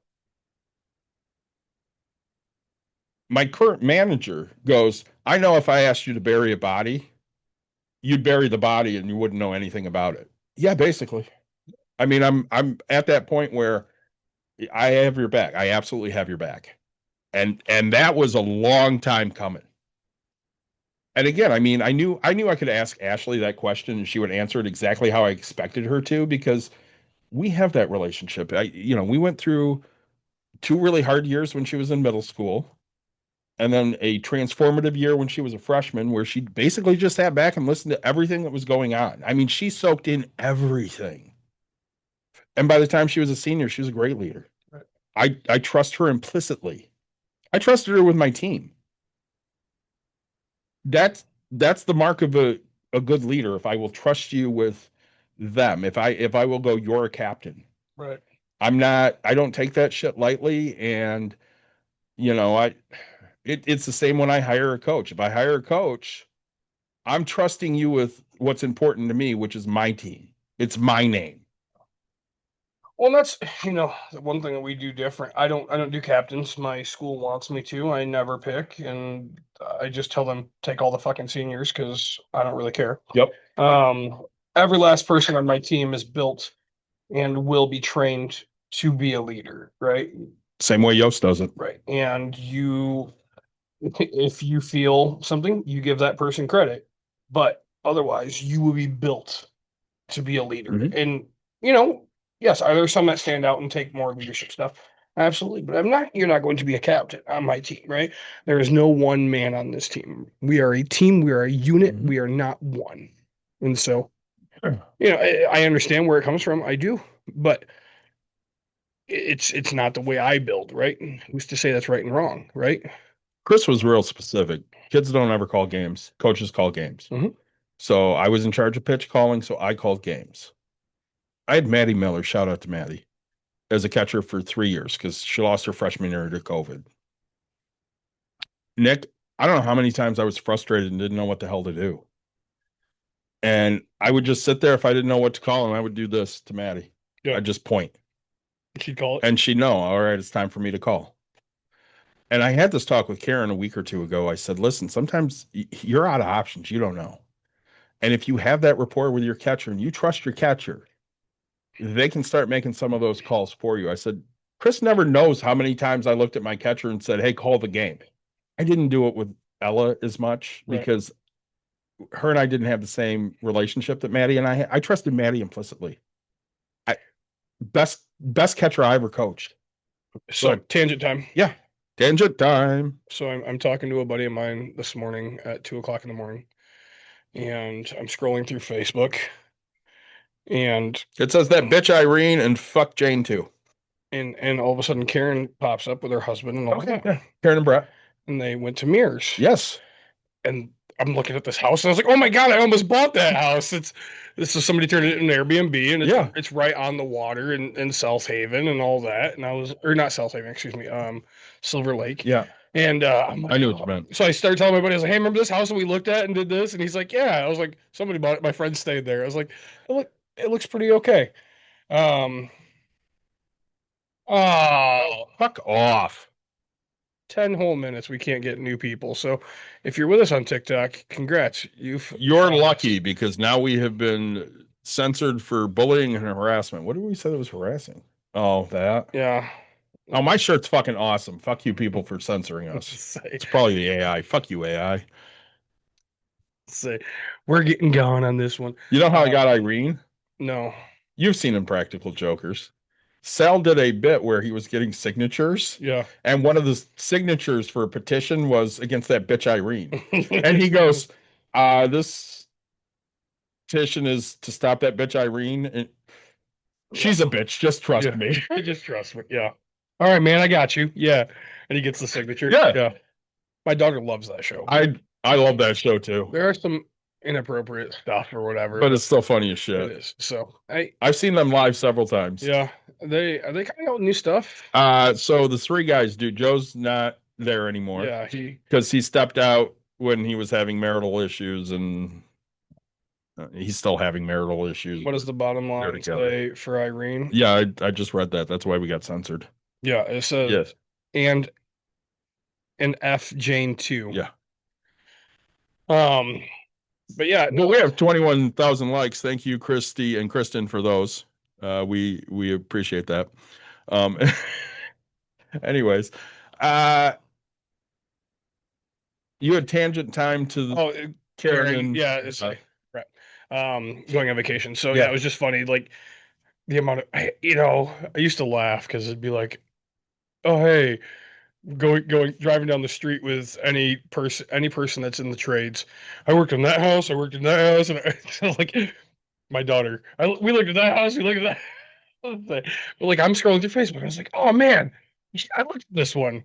Speaker 5: My current manager goes, I know if I asked you to bury a body, you'd bury the body and you wouldn't know anything about it. Yeah, basically. I mean, I'm at that point where I have your back. I absolutely have your back. And that was a long time coming. And again, I mean, I knew I could ask Ashley that question and she would answer it exactly how I expected her to, because we have that relationship. We went through 2 really hard years when she was in middle school, and then a transformative year when she was a freshman, where she basically just sat back and listened to everything that was going on. I mean, she soaked in everything. And by the time she was a senior, she was a great leader. Right. I trust her implicitly. I trusted her with my team. That's the mark of a good leader. If I will trust you with them, if I will go, you're a captain.
Speaker 4: Right.
Speaker 5: I don't take that shit lightly. And it's the same when I hire a coach. If I hire a coach, I'm trusting you with what's important to me, which is my team. It's my name.
Speaker 4: Well, that's the one thing that we do different. I don't do captains. My school wants me to. I never pick, and I just tell them take all the fucking seniors because I don't really care.
Speaker 5: Yep.
Speaker 4: Um, every last person on my team is built and will be trained to be a leader, right?
Speaker 5: Same way Yost does it.
Speaker 4: Right. And if you feel something, you give that person credit, but otherwise, you will be built to be a leader.
Speaker 5: Mhm.
Speaker 4: And, yes, are there some that stand out and take more leadership stuff? Absolutely. But you're not going to be a captain on my team, right? There is no one man on this team. We are a team, we are a unit,
Speaker 5: Mhm.
Speaker 4: we are not one. And so, I understand where it comes from. I do, but it's not the way I build, right? Who's to say that's right and wrong, right?
Speaker 5: Chris was real specific. Kids don't ever call games. Coaches call games.
Speaker 4: Mhm.
Speaker 5: So I was in charge of pitch calling, so I called games. I had Maddie Miller, shout out to Maddie, as a catcher for 3 years because she lost her freshman year to COVID. Nick, I don't know how many times I was frustrated and didn't know what the hell to do. And I would just sit there if I didn't know what to call, and I would do this to Maddie.
Speaker 4: Yeah.
Speaker 5: I'd just point.
Speaker 4: She'd call it.
Speaker 5: And she'd know, all right, it's time for me to call. And I had this talk with Karen a week or two ago. I said, listen, sometimes you're out of options. You don't know. And if you have that rapport with your catcher and you trust your catcher, they can start making some of those calls for you. I said, Chris never knows how many times I looked at my catcher and said, hey, call the game. I didn't do it with Ella as much
Speaker 4: Right.
Speaker 5: because her and I didn't have the same relationship that Maddie and I had. I trusted Maddie implicitly. Best catcher I ever coached.
Speaker 4: So
Speaker 5: Good.
Speaker 4: tangent time.
Speaker 5: Yeah. Tangent time.
Speaker 4: So I'm talking to a buddy of mine this morning at 2 o'clock in the morning, and I'm scrolling through Facebook, and
Speaker 5: It says that bitch Irene and fuck Jane too.
Speaker 4: and all of a sudden Karen pops up with her husband and all that,
Speaker 5: Yeah. Karen and Brett.
Speaker 4: and they went to Mears.
Speaker 5: Yes.
Speaker 4: And I'm looking at this house, and I was like, "Oh my God, I almost bought that house!" This is somebody turned it into an Airbnb, and it's right on the water in South Haven and all that. And or not South Haven, excuse me, Silver Lake.
Speaker 5: Yeah.
Speaker 4: And I'm like,
Speaker 5: I knew what you meant.
Speaker 4: So I started telling my buddy, I was like, "Hey, remember this house that we looked at and did this?" And he's like, "Yeah." I was like, "Somebody bought it. My friend stayed there." I was like, it looks pretty okay." Um, oh,
Speaker 5: Fuck off.
Speaker 4: 10 whole minutes we can't get new people. So if you're with us on TikTok, congrats.
Speaker 5: You're lucky because now we have been censored for bullying and harassment. What did we say that was harassing? Oh, that.
Speaker 4: Yeah.
Speaker 5: Oh, my shirt's fucking awesome. Fuck you people for censoring us.
Speaker 4: Say,
Speaker 5: It's probably the AI. Fuck you, AI.
Speaker 4: say we're getting going on this one.
Speaker 5: You know how I got Irene?
Speaker 4: No.
Speaker 5: You've seen Impractical Jokers. Sal did a bit where he was getting signatures,
Speaker 4: Yeah.
Speaker 5: and one of the signatures for a petition was against that bitch Irene. And he goes, this petition is to stop that bitch Irene. And she's a bitch. Just trust
Speaker 4: Yeah.
Speaker 5: me.
Speaker 4: Just trust me. Yeah. All right, man, I got you. Yeah. And he gets the signature.
Speaker 5: Yeah.
Speaker 4: Yeah. My daughter loves that show.
Speaker 5: I love that show too.
Speaker 4: There are some inappropriate stuff or whatever,
Speaker 5: But it's still funny as
Speaker 4: it
Speaker 5: shit.
Speaker 4: is. So
Speaker 5: I've seen them live several times.
Speaker 4: yeah. Are they coming out with new stuff?
Speaker 5: So the three guys do. Joe's not there anymore.
Speaker 4: Yeah,
Speaker 5: because he stepped out when he was having marital issues, and he's still having marital issues.
Speaker 4: what does the bottom
Speaker 5: They're
Speaker 4: line
Speaker 5: together.
Speaker 4: say for Irene?
Speaker 5: Yeah, I just read that. That's why we got censored.
Speaker 4: Yeah, it says
Speaker 5: Yes.
Speaker 4: and an F Jane too.
Speaker 5: Yeah.
Speaker 4: But yeah,
Speaker 5: Well, we have 21,000 likes. Thank you, Christy and Kristen, for those. We appreciate that. Anyways, you had tangent time to the Karen and
Speaker 4: yeah, it's right. Going on vacation. So
Speaker 5: Yeah.
Speaker 4: yeah, it was just funny. Like the amount of I used to laugh because it'd be like, oh hey, going driving down the street with any person that's in the trades. I worked in that house. I worked in that house, and like my daughter. We looked at that house. We looked at that. But like I'm scrolling through Facebook. I was like, oh man, I looked at this one.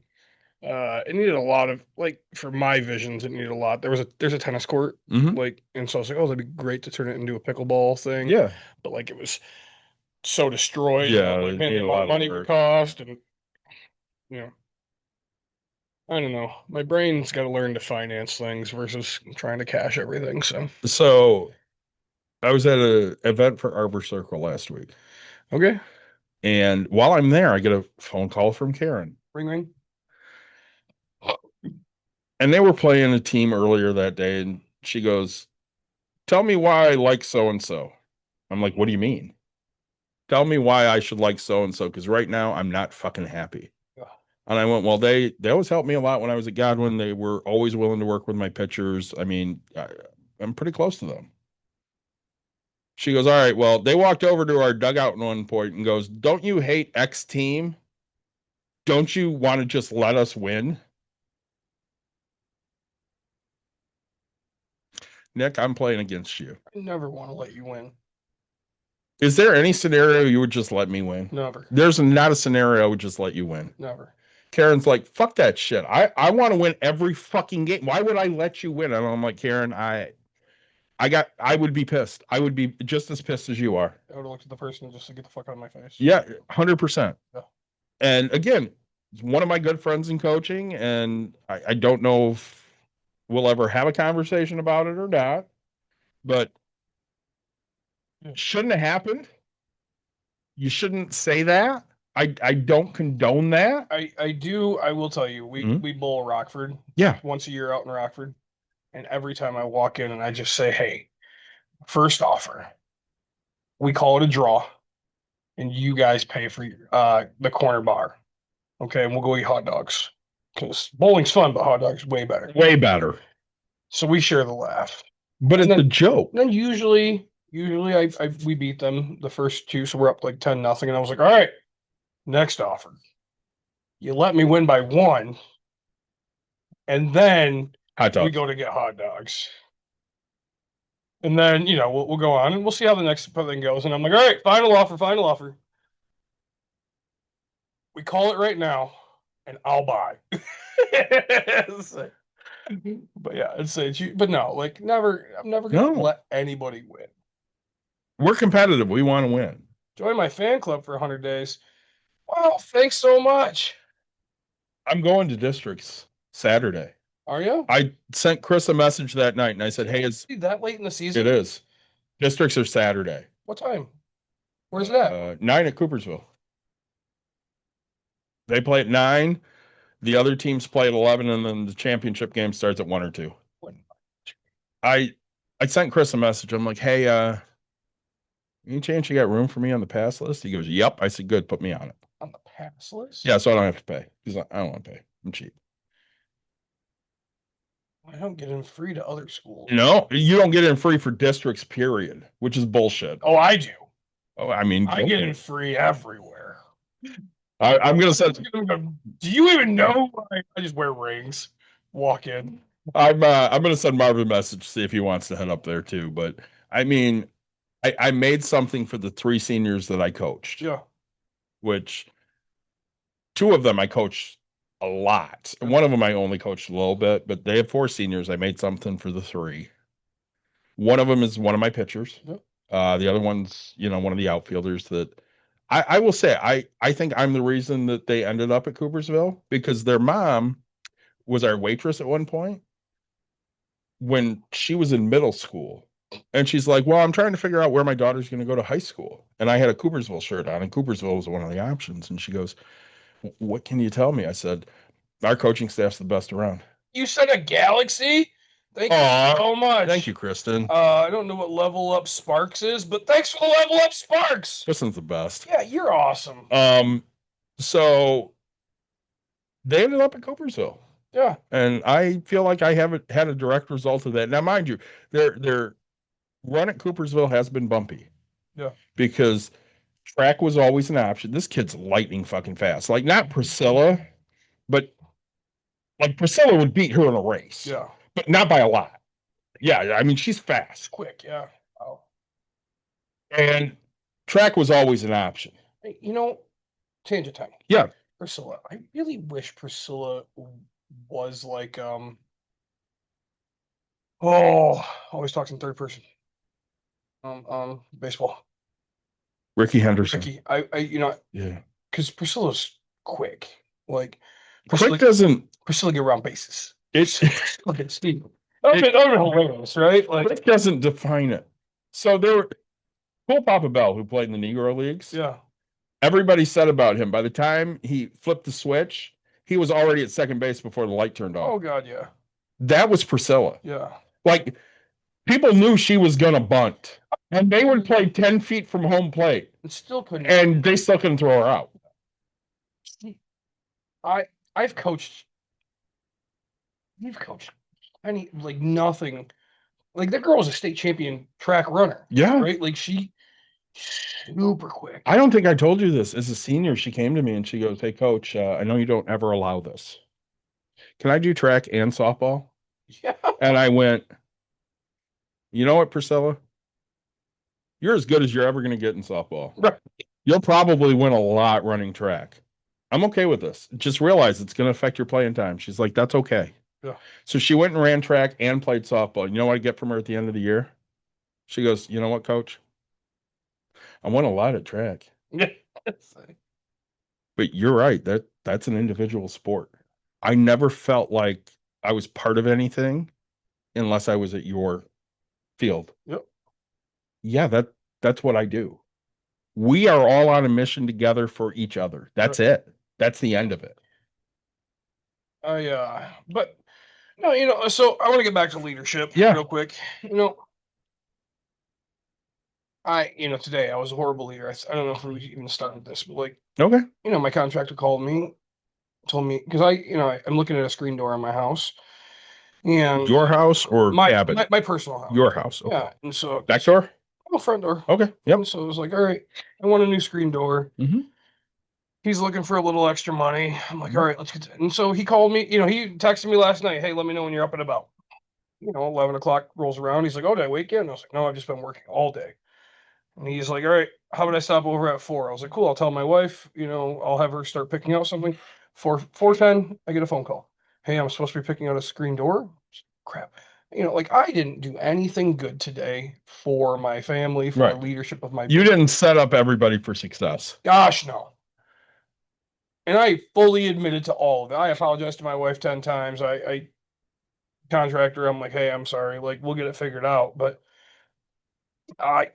Speaker 4: It needed a lot of like for my visions. It needed a lot. There's a tennis court,
Speaker 5: Mhm.
Speaker 4: like, and so I was like, oh, that'd be great to turn it into a pickleball thing.
Speaker 5: Yeah.
Speaker 4: But like it was so destroyed.
Speaker 5: Yeah,
Speaker 4: like,
Speaker 5: it
Speaker 4: man,
Speaker 5: needed
Speaker 4: the
Speaker 5: a lot of
Speaker 4: money would
Speaker 5: work.
Speaker 4: cost, and I don't know. My brain's got to learn to finance things versus trying to cash everything.
Speaker 5: So I was at an event for Arbor Circle last week.
Speaker 4: Okay.
Speaker 5: And while I'm there, I get a phone call from Karen.
Speaker 4: Ring, ring.
Speaker 5: And they were playing a team earlier that day, and she goes, "Tell me why I like so and so." I'm like, "What do you mean? Tell me why I should like so and so, because right now I'm not fucking happy."
Speaker 4: Ugh.
Speaker 5: And I went, "Well, they always helped me a lot when I was at Godwin. They were always willing to work with my pitchers. I mean, I'm pretty close to them." She goes, "All right, well, they walked over to our dugout at one point and goes, 'Don't you hate X team? Don't you want to just let us win?'" Nick, I'm playing against you.
Speaker 4: I never want to let you win.
Speaker 5: Is there any scenario you would just let me win?
Speaker 4: Never.
Speaker 5: There's not a scenario I would just let you win.
Speaker 4: Never.
Speaker 5: Karen's like, "Fuck that shit. I want to win every fucking game. Why would I let you win?" And I'm like, "Karen, I would be pissed. I would be just as pissed as you are."
Speaker 4: I would have looked at the person just to get the fuck out of my face.
Speaker 5: Yeah, 100%.
Speaker 4: Yeah.
Speaker 5: And again, it's one of my good friends in coaching, and I don't know if we'll ever have a conversation about it or not, but shouldn't have happened. You shouldn't say that. I don't condone that.
Speaker 4: I do. I will tell you, we bowl Rockford.
Speaker 5: Yeah.
Speaker 4: Once a year out in Rockford, and every time I walk in and I just say, "Hey, first offer, we call it a draw, and you guys pay for the corner bar, okay? And we'll go eat hot dogs because bowling's fun, but hot dogs way better.
Speaker 5: Way better.
Speaker 4: So we share the laugh.
Speaker 5: But it's
Speaker 4: And
Speaker 5: a joke.
Speaker 4: then usually we beat them the first two, so we're up like 10-0, and I was like, all right, next offer. You let me win by 1, and then
Speaker 5: Hot dog.
Speaker 4: we go to get hot dogs. And then, we'll go on and we'll see how the next thing goes. And I'm like, all right, final offer, final offer. We call it right now, and I'll buy. But yeah, but no, like never, I'm never gonna
Speaker 5: No.
Speaker 4: let anybody win.
Speaker 5: We're competitive. We want to win.
Speaker 4: Join my fan club for 100 days. Wow, thanks so much.
Speaker 5: I'm going to districts Saturday.
Speaker 4: Are you?
Speaker 5: I sent Chris a message that night and I said, "Hey, it's
Speaker 4: that late in the season?
Speaker 5: it is. Districts are Saturday.
Speaker 4: What time? Where's that?
Speaker 5: 9 at Coopersville. They play at 9. The other teams play at 11, and then the championship game starts at 1 or 2. I sent Chris a message. I'm like, "Hey, any chance you got room for me on the pass list?" He goes, "Yep." I said, "Good, put me on it."
Speaker 4: On the pass list?
Speaker 5: Yeah, so I don't have to pay because I don't want to pay. I'm cheap.
Speaker 4: I don't get in free to other schools.
Speaker 5: No, you don't get in free for districts, period, which is bullshit.
Speaker 4: Oh, I do.
Speaker 5: Oh, I mean,
Speaker 4: I get in free everywhere.
Speaker 5: I'm gonna send.
Speaker 4: Do you even know? I just wear rings, walk in.
Speaker 5: I'm gonna send Marvin a message, see if he wants to head up there too. But I mean, I made something for the 3 seniors that I coached.
Speaker 4: Yeah.
Speaker 5: Which 2 of them I coached a lot. And one of them I only coached a little bit, but they have 4 seniors. I made something for the 3. One of them is one of my pitchers.
Speaker 4: Yep.
Speaker 5: The other one's, one of the outfielders that I will say, I think I'm the reason that they ended up at Coopersville, because their mom was our waitress at one point when she was in middle school. And she's like, "Well, I'm trying to figure out where my daughter's going to go to high school." And I had a Coopersville shirt on, and Coopersville was one of the options. And she goes, "What can you tell me?" I said, "Our coaching staff's the best around."
Speaker 4: You said a Galaxy? Thank you so much.
Speaker 5: Thank you, Kristen.
Speaker 4: I don't know what Level Up Sparks is, but thanks for the Level Up Sparks.
Speaker 5: Kristen's the best.
Speaker 4: Yeah, you're awesome.
Speaker 5: So they ended up at Coopersville.
Speaker 4: Yeah.
Speaker 5: And I feel like I haven't had a direct result of that. Now, mind you, their run at Coopersville has been bumpy.
Speaker 4: Yeah.
Speaker 5: Because track was always an option. This kid's lightning fucking fast. Like, not Priscilla, but like Priscilla would beat her in a race.
Speaker 4: Yeah.
Speaker 5: But not by a lot. Yeah, I mean, she's fast.
Speaker 4: Quick, yeah. Oh.
Speaker 5: And track was always an option.
Speaker 4: Hey, tangent time.
Speaker 5: Yeah.
Speaker 4: Priscilla. I really wish Priscilla was like always talks in third person. Baseball.
Speaker 5: Ricky Henderson.
Speaker 4: Ricky.
Speaker 5: Yeah.
Speaker 4: Because Priscilla's quick. Like
Speaker 5: Quick doesn't
Speaker 4: Priscilla get around bases.
Speaker 5: it's
Speaker 4: Look at Steve. That would be hilarious, right? Like
Speaker 5: Quick doesn't define it. So there Paul Papa Bell, who played in the Negro Leagues.
Speaker 4: yeah.
Speaker 5: Everybody said about him, by the time he flipped the switch, he was already at second base before the light turned off.
Speaker 4: Oh God, yeah.
Speaker 5: That was Priscilla.
Speaker 4: Yeah.
Speaker 5: Like, people knew she was going to bunt, and they would play 10 feet from home plate,
Speaker 4: It still couldn't.
Speaker 5: and they still couldn't throw her out.
Speaker 4: I've coached. You've coached any like nothing. Like that girl was a state champion track runner.
Speaker 5: Yeah.
Speaker 4: Right? Like she super quick.
Speaker 5: I don't think I told you this. As a senior, she came to me and she goes, "Hey, coach, I know you don't ever allow this. Can I do track and softball?"
Speaker 4: Yeah.
Speaker 5: And I went, "You know what, Priscilla? You're as good as you're ever going to get in softball.
Speaker 4: Right.
Speaker 5: You'll probably win a lot running track. I'm okay with this. Just realize it's going to affect your playing time." She's like, "That's okay."
Speaker 4: Yeah.
Speaker 5: So she went and ran track and played softball. You know what I get from her at the end of the year? She goes, "You know what, coach? I won a lot at track."
Speaker 4: Yeah.
Speaker 5: But you're right. That's an individual sport. I never felt like I was part of anything unless I was at your field.
Speaker 4: Yep.
Speaker 5: Yeah, that's what I do. We are all on a mission together for each other. That's it. That's the end of it.
Speaker 4: But no, so I want to get back to leadership real quick. Today I was a horrible leader. I don't know if we even started this, but like,
Speaker 5: Okay.
Speaker 4: My contractor called me, told me because I'm looking at a screen door on my house, and
Speaker 5: Your house or cabin?
Speaker 4: my personal house.
Speaker 5: Your house. Okay.
Speaker 4: Yeah, and so
Speaker 5: Back door?
Speaker 4: front door.
Speaker 5: Okay. Yep.
Speaker 4: And so I was like, all right, I want a new screen door.
Speaker 5: Mhm.
Speaker 4: He's looking for a little extra money. I'm like,
Speaker 5: Mhm.
Speaker 4: all right, let's get to it. And so he called me, he texted me last night, hey, let me know when you're up and about. 11 o'clock rolls around. He's like, oh, did I wake you? And I was like, no, I've just been working all day. And he's like, all right, how about I stop over at 4? I was like, cool, I'll tell my wife, I'll have her start picking out something. 4:10, I get a phone call. Hey, I'm supposed to be picking out a screen door. Crap. Like I didn't do anything good today for my family, for the leadership of my
Speaker 5: You didn't set up everybody for success.
Speaker 4: Gosh, no. And I fully admitted to all of it. I apologized to my wife 10 times. I contractor, I'm like, hey, I'm sorry. Like, we'll get it figured out. But I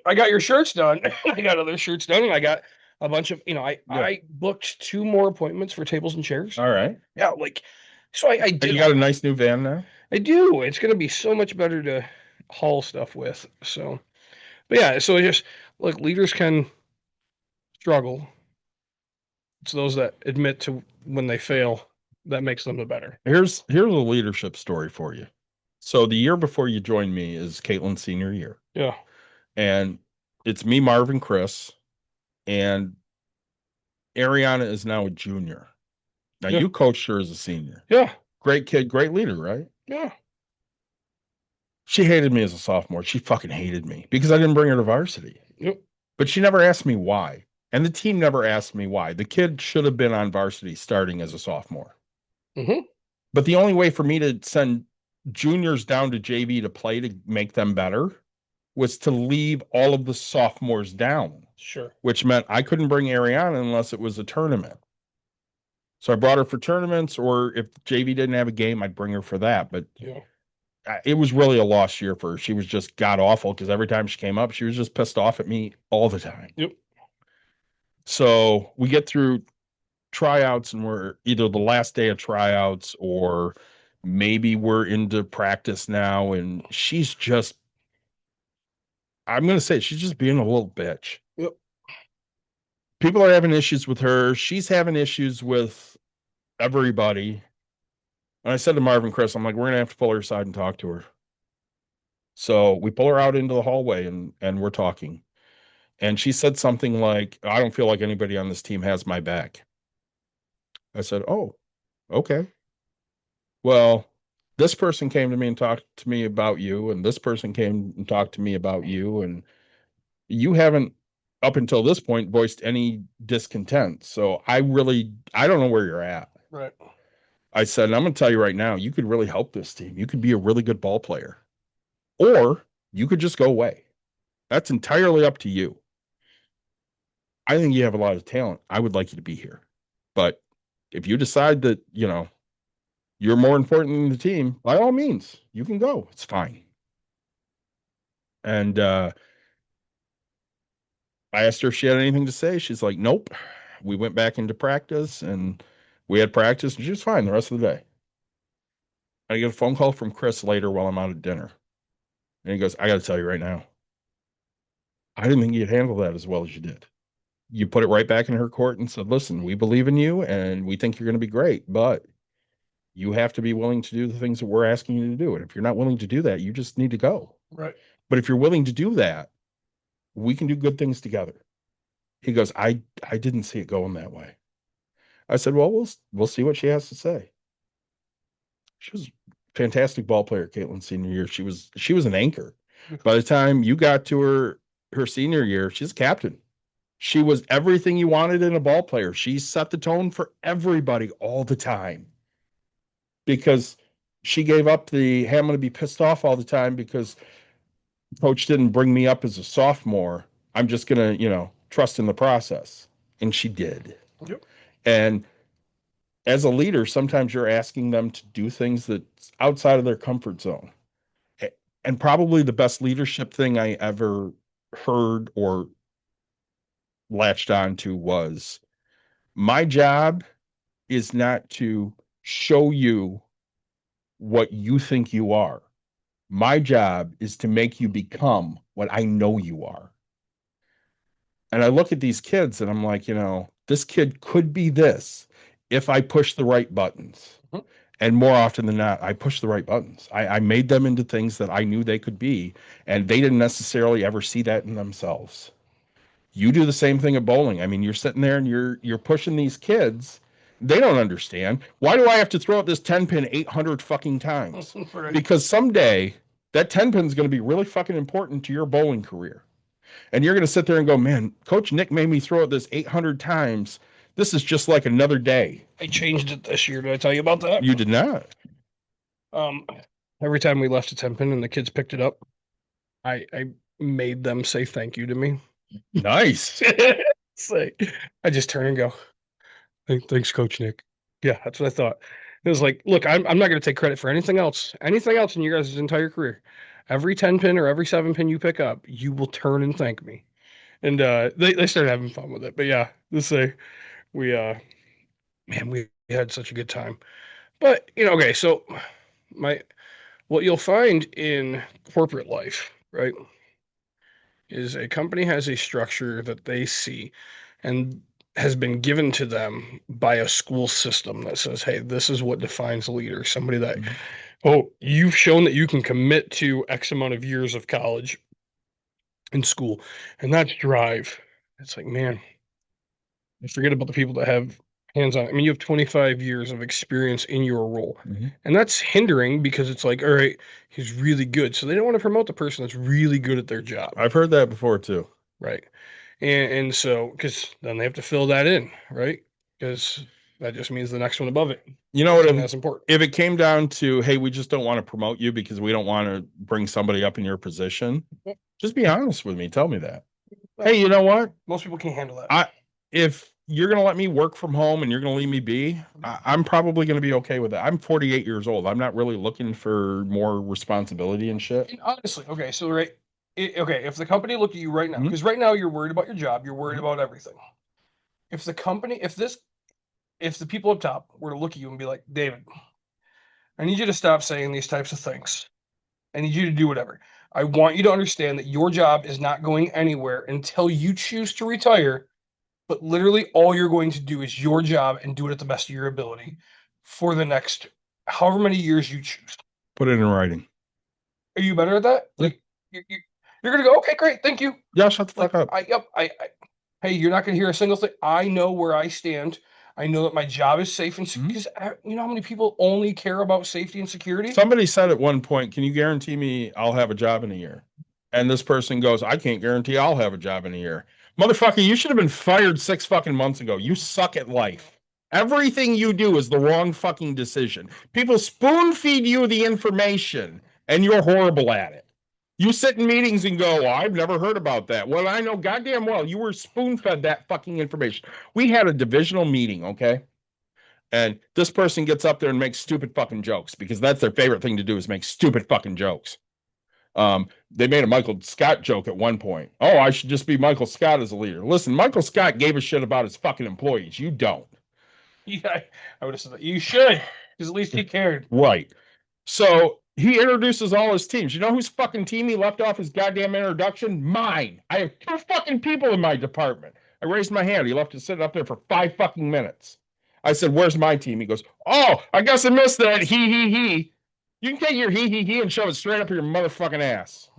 Speaker 4: got your shirts done. I got other shirts done. And I got a bunch of, I booked 2 more appointments for tables and chairs.
Speaker 5: All right.
Speaker 4: Yeah, like, so I did.
Speaker 5: And you got a nice new van now?
Speaker 4: I do. It's going to be so much better to haul stuff with. So, but yeah, so just look, leaders can struggle. It's those that admit to when they fail that makes them the better.
Speaker 5: Here's a leadership story for you. So the year before you joined me is Caitlin's senior year.
Speaker 4: Yeah.
Speaker 5: And it's me, Marvin, Chris, and Ariana is now a junior. Now you coached her as a senior.
Speaker 4: Yeah.
Speaker 5: Great kid, great leader, right?
Speaker 4: Yeah.
Speaker 5: She hated me as a sophomore. She fucking hated me because I didn't bring her to varsity.
Speaker 4: Yep.
Speaker 5: But she never asked me why. And the team never asked me why. The kid should have been on varsity starting as a sophomore.
Speaker 4: Mm-hmm.
Speaker 5: But the only way for me to send juniors down to JV to play to make them better was to leave all of the sophomores down.
Speaker 4: Sure.
Speaker 5: Which meant I couldn't bring Ariana unless it was a tournament. So I brought her for tournaments, or if JV didn't have a game, I'd bring her for that. But it was really a lost year for her. She was just god awful because every time she came up, she was just pissed off at me all the time.
Speaker 4: Yep.
Speaker 5: So we get through tryouts and we're either the last day of tryouts or maybe we're into practice now. And she's just, I'm going to say, she's just being a little bitch.
Speaker 4: Yep.
Speaker 5: People are having issues with her. She's having issues with everybody. And I said to Marvin, Chris, I'm like, we're going to have to pull her aside and talk to her. So we pull her out into the hallway and we're talking. And she said something like, I don't feel like anybody on this team has my back. I said, oh, okay. Well, this person came to me and talked to me about you, and this person came and talked to me about you, and you haven't, up until this point, voiced any discontent. So I don't know where you're at.
Speaker 4: Right.
Speaker 5: I said, and I'm going to tell you right now, you could really help this team. You could be a really good ball player, or you could just go away. That's entirely up to you. I think you have a lot of talent. I would like you to be here. But if you decide that, you're more important than the team, by all means, you can go. It's fine. And I asked her if she had anything to say. She's like, nope. We went back into practice and we had practice and she was fine the rest of the day. I get a phone call from Chris later while I'm out at dinner. And he goes, I got to tell you right now, I didn't think you'd handle that as well as you did. You put it right back in her court and said, listen, we believe in you and we think you're going to be great, but you have to be willing to do the things that we're asking you to do. And if you're not willing to do that, you just need to go.
Speaker 4: Right.
Speaker 5: But if you're willing to do that, we can do good things together. He goes, I didn't see it going that way. I said, well, we'll see what she has to say. She was a fantastic ball player, Caitlin's senior year. She was an anchor. By the time you got to her senior year, she's a captain. She was everything you wanted in a ball player. She set the tone for everybody all the time. Because she gave up the, hey, I'm going to be pissed off all the time because coach didn't bring me up as a sophomore. I'm just going to, trust in the process. And she did.
Speaker 4: Yep.
Speaker 5: And as a leader, sometimes you're asking them to do things that's outside of their comfort zone. And probably the best leadership thing I ever heard or latched onto was, my job is not to show you what you think you are. My job is to make you become what I know you are. And I look at these kids and I'm like, this kid could be this if I push the right buttons.
Speaker 4: Mhm.
Speaker 5: And more often than not, I push the right buttons. I made them into things that I knew they could be, and they didn't necessarily ever see that in themselves. You do the same thing at bowling. I mean, you're sitting there and you're pushing these kids. They don't understand. Why do I have to throw out this 10 pin 800 fucking times?
Speaker 4: Right.
Speaker 5: Because someday that 10 pin is going to be really fucking important to your bowling career. And you're going to sit there and go, man, Coach Nick made me throw it this 800 times. This is just like another day.
Speaker 4: I changed it this year. Did I tell you about that?
Speaker 5: You did not.
Speaker 4: Every time we left a 10 pin and the kids picked it up, I made them say thank you to me.
Speaker 5: Nice.
Speaker 4: I just turn and go, thanks, Coach Nick. Yeah, that's what I thought. It was like, look, I'm not going to take credit for anything else in your guys' entire career. Every 10 pin or every 7 pin you pick up, you will turn and thank me. And they started having fun with it. But yeah, we had such a good time. But okay, so what you'll find in corporate life, right, is a company has a structure that they see and has been given to them by a school system that says, hey, this is what defines a leader. Somebody that, you've shown that you can commit to X amount of years of college and school, and that's drive. It's like, man, I forget about the people that have hands-on. I mean, you have 25 years of experience in your role, and that's hindering because it's like, all right, he's really good. So they don't want to promote the person that's really good at their job.
Speaker 5: I've heard that before too.
Speaker 4: Right. And so, because then they have to fill that in, right? Because that just means the next one above it.
Speaker 5: You know what?
Speaker 4: That's important.
Speaker 5: If it came down to, hey, we just don't want to promote you because we don't want to bring somebody up in your position, just be honest with me. Tell me that. Hey, you know what?
Speaker 4: Most people can't handle that.
Speaker 5: If you're going to let me work from home and you're going to leave me be, I'm probably going to be okay with that. I'm 48 years old. I'm not really looking for more responsibility and shit.
Speaker 4: And honestly, okay, so if the company looked at you right now, because right now you're worried about your job, you're worried about everything. If the company, if the people up top were to look at you and be like, David, I need you to stop saying these types of things. I need you to do whatever. I want you to understand that your job is not going anywhere until you choose to retire. But literally all you're going to do is your job and do it at the best of your ability for the next however many years you choose.
Speaker 5: Put it in writing.
Speaker 4: Are you better at that? Like you're going to go, okay, great. Thank you.
Speaker 5: Yeah, shut the fuck up.
Speaker 4: Hey, you're not going to hear a single thing. I know where I stand. I know that my job is safe and secure. Because you know how many people only care about safety and security?
Speaker 5: Somebody said at one point, can you guarantee me I'll have a job in a year? And this person goes, I can't guarantee I'll have a job in a year. Motherfucker, you should have been fired 6 fucking months ago. You suck at life. Everything you do is the wrong fucking decision. People spoon feed you the information and you're horrible at it. You sit in meetings and go, I've never heard about that. Well, I know goddamn well you were spoon fed that fucking information. We had a divisional meeting, okay? And this person gets up there and makes stupid fucking jokes because that's their favorite thing to do is make stupid fucking jokes. They made a Michael Scott joke at one point. Oh, I should just be Michael Scott as a leader. Listen, Michael Scott gave a shit about his fucking employees. You don't.
Speaker 4: Yeah, I would have said that. You should, because at least he cared.
Speaker 5: Right. So he introduces all his teams. You know whose fucking team he left off his goddamn introduction? Mine. I have 2 fucking people in my department. I raised my hand. He left it sitting up there for 5 fucking minutes. I said, "Where's my team?" He goes, "Oh, I guess I missed that. He. You can take your he and shove it straight up your motherfucking ass."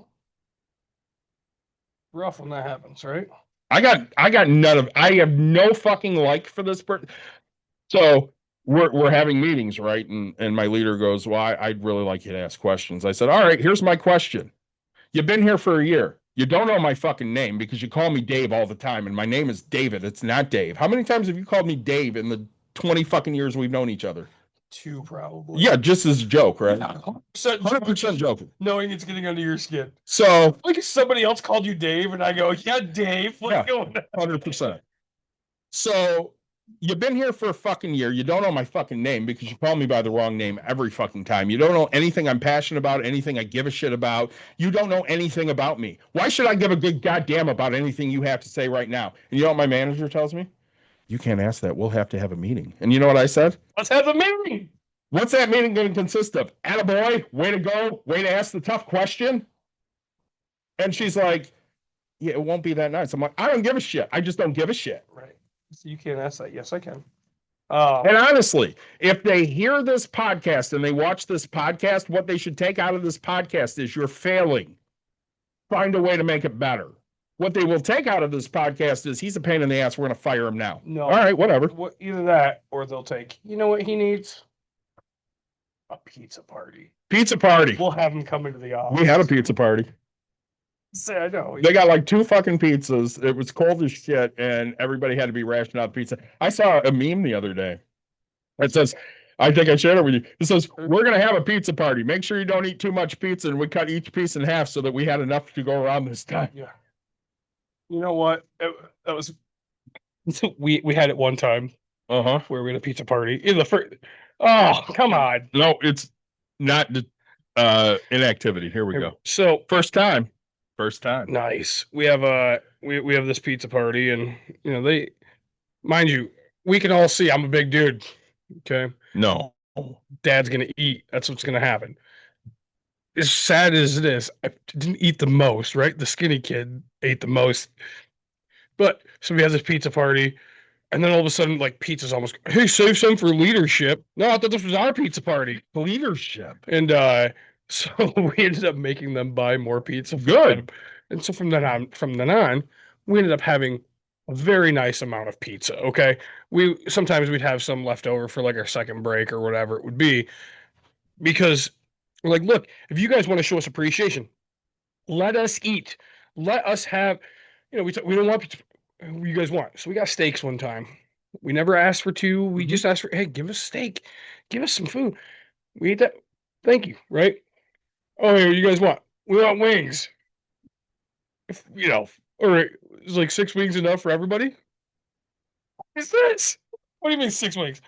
Speaker 4: Rough when that happens, right?
Speaker 5: I got none of. I have no fucking like for this person. So we're having meetings, right? And my leader goes, "Well, I'd really like you to ask questions." I said, "All right, here's my question. You've been here for a year. You don't know my fucking name because you call me Dave all the time, and my name is David. It's not Dave. How many times have you called me Dave in the 20 fucking years we've known each other?"
Speaker 4: 2 probably.
Speaker 5: Yeah, just as a joke, right?
Speaker 4: 100%
Speaker 5: joking.
Speaker 4: Knowing it's getting under your skin.
Speaker 5: So,
Speaker 4: Like if somebody else called you Dave, and I go, "Yeah, Dave, what's
Speaker 5: Yeah.
Speaker 4: going on?"
Speaker 5: 100%. So you've been here for a fucking year. You don't know my fucking name because you call me by the wrong name every fucking time. You don't know anything I'm passionate about, anything I give a shit about. You don't know anything about me. Why should I give a good goddamn about anything you have to say right now? And you know what my manager tells me? "You can't ask that. We'll have to have a meeting." And you know what I said?
Speaker 4: Let's have a meeting.
Speaker 5: What's that meeting going to consist of? Attaboy, way to go, way to ask the tough question. And she's like, "Yeah, it won't be that nice." I'm like, "I don't give a shit. I just don't give a shit."
Speaker 4: Right. So you can't ask that. Yes, I can.
Speaker 5: And honestly, if they hear this podcast and they watch this podcast, what they should take out of this podcast is you're failing. Find a way to make it better. What they will take out of this podcast is he's a pain in the ass. We're going to fire him now.
Speaker 4: No.
Speaker 5: All right, whatever.
Speaker 4: Either that, or they'll take. You know what he needs? A pizza party.
Speaker 5: Pizza party.
Speaker 4: We'll have him come into the office.
Speaker 5: We had a pizza party.
Speaker 4: Say, I know.
Speaker 5: They got like 2 fucking pizzas. It was cold as shit, and everybody had to be rationing out pizza. I saw a meme the other day. It says, I think I shared it with you. It says, "We're going to have a pizza party. Make sure you don't eat too much pizza." And we cut each piece in half so that we had enough to go around this time.
Speaker 4: Yeah. You know what? That was. We had it one time
Speaker 5: Uh-huh.
Speaker 4: where we had a pizza party in the first. Oh, come on.
Speaker 5: No, it's not inactivity. Here we go.
Speaker 4: So
Speaker 5: First time.
Speaker 4: nice. We have we have this pizza party, and you know they, mind you, we can all see I'm a big dude. Okay,
Speaker 5: No.
Speaker 4: Dad's gonna eat. That's what's gonna happen. As sad as it is, I didn't eat the most. Right, the skinny kid ate the most. But so we have this pizza party, and then all of a sudden, like pizza's almost. Hey, save some for leadership. No, I thought this was our pizza party.
Speaker 5: Leadership.
Speaker 4: And so we ended up making them buy more pizza.
Speaker 5: Good.
Speaker 4: And so from then on, we ended up having a very nice amount of pizza. Okay. Sometimes we'd have some left over for like our second break or whatever it would be. Because we're like, look, if you guys want to show us appreciation, let us eat. Let us have, we don't want pizza. What do you guys want? So we got steaks one time. We never asked for 2. We just asked for, hey, give us steak. Give us some food. We ate that. Thank you. Right. Oh, yeah, you guys want? We want wings. All right, is like 6 wings enough for everybody? What is this? What do you mean 6 wings?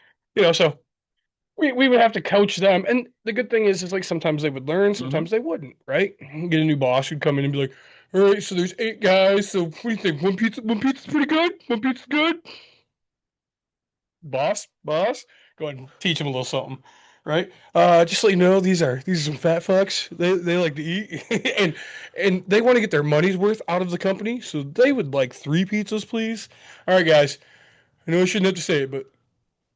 Speaker 4: So we would have to coach them. And the good thing is like sometimes they would learn, sometimes they wouldn't, right? Get a new boss who'd come in and be like, all right, so there's 8 guys. So what do you think? One pizza's pretty good? One pizza's good? Boss, go ahead and teach them a little something. Right? Just so you know, these are some fat fucks. They like to eat, and they want to get their money's worth out of the company. So they would like 3 pizzas, please. All right, guys. I know I shouldn't have to say it, but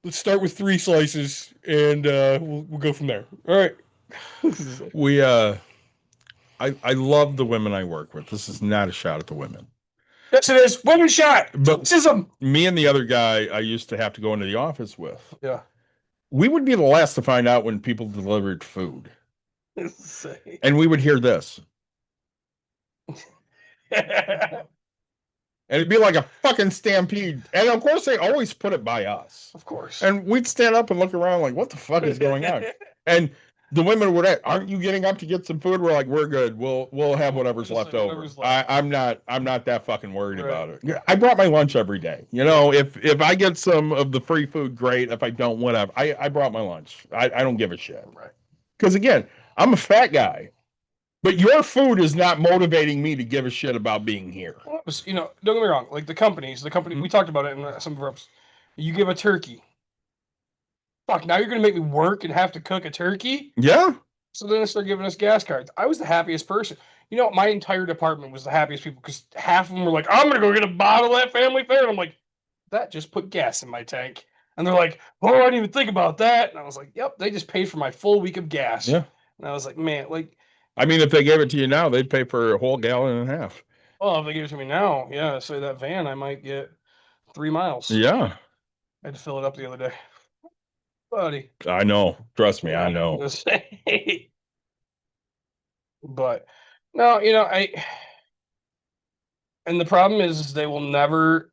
Speaker 4: let's start with 3 slices, and we'll go from there. All right.
Speaker 5: We I love the women I work with. This is not a shot at the women.
Speaker 4: Yes, it is. Women shot.
Speaker 5: But
Speaker 4: Sexism.
Speaker 5: Me and the other guy I used to have to go into the office with.
Speaker 4: Yeah.
Speaker 5: We would be the last to find out when people delivered food. And we would hear this. And it'd be like a fucking stampede. And of course, they always put it by us.
Speaker 4: Of course.
Speaker 5: And we'd stand up and look around like, what the fuck is going on? And the women would ask, aren't you getting up to get some food? We're like, we're good. We'll have whatever's left over. I'm not that fucking worried about it. I brought my lunch every day. If I get some of the free food, great. If I don't, whatever. I brought my lunch. I don't give a shit.
Speaker 4: Right.
Speaker 5: Because again, I'm a fat guy. But your food is not motivating me to give a shit about being here.
Speaker 4: Well, it was, don't get me wrong. Like the company, we talked about it in some of our episodes. You give a turkey. Fuck, now you're going to make me work and have to cook a turkey?
Speaker 5: Yeah.
Speaker 4: So then they start giving us gas cards. I was the happiest person. My entire department was the happiest people because half of them were like, I'm going to go get a bottle of that family fare. And I'm like, that just put gas in my tank. And they're like, oh, I didn't even think about that. And I was like, yep, they just paid for my full week of gas.
Speaker 5: Yeah.
Speaker 4: And I was like, man,
Speaker 5: I mean, if they gave it to you now, they'd pay for a whole gallon and a half.
Speaker 4: well, if they give it to me now, yeah, say that van, I might get 3 miles.
Speaker 5: Yeah.
Speaker 4: I had to fill it up the other day. Buddy.
Speaker 5: I know. Trust me, I know.
Speaker 4: But no, and the problem is they will never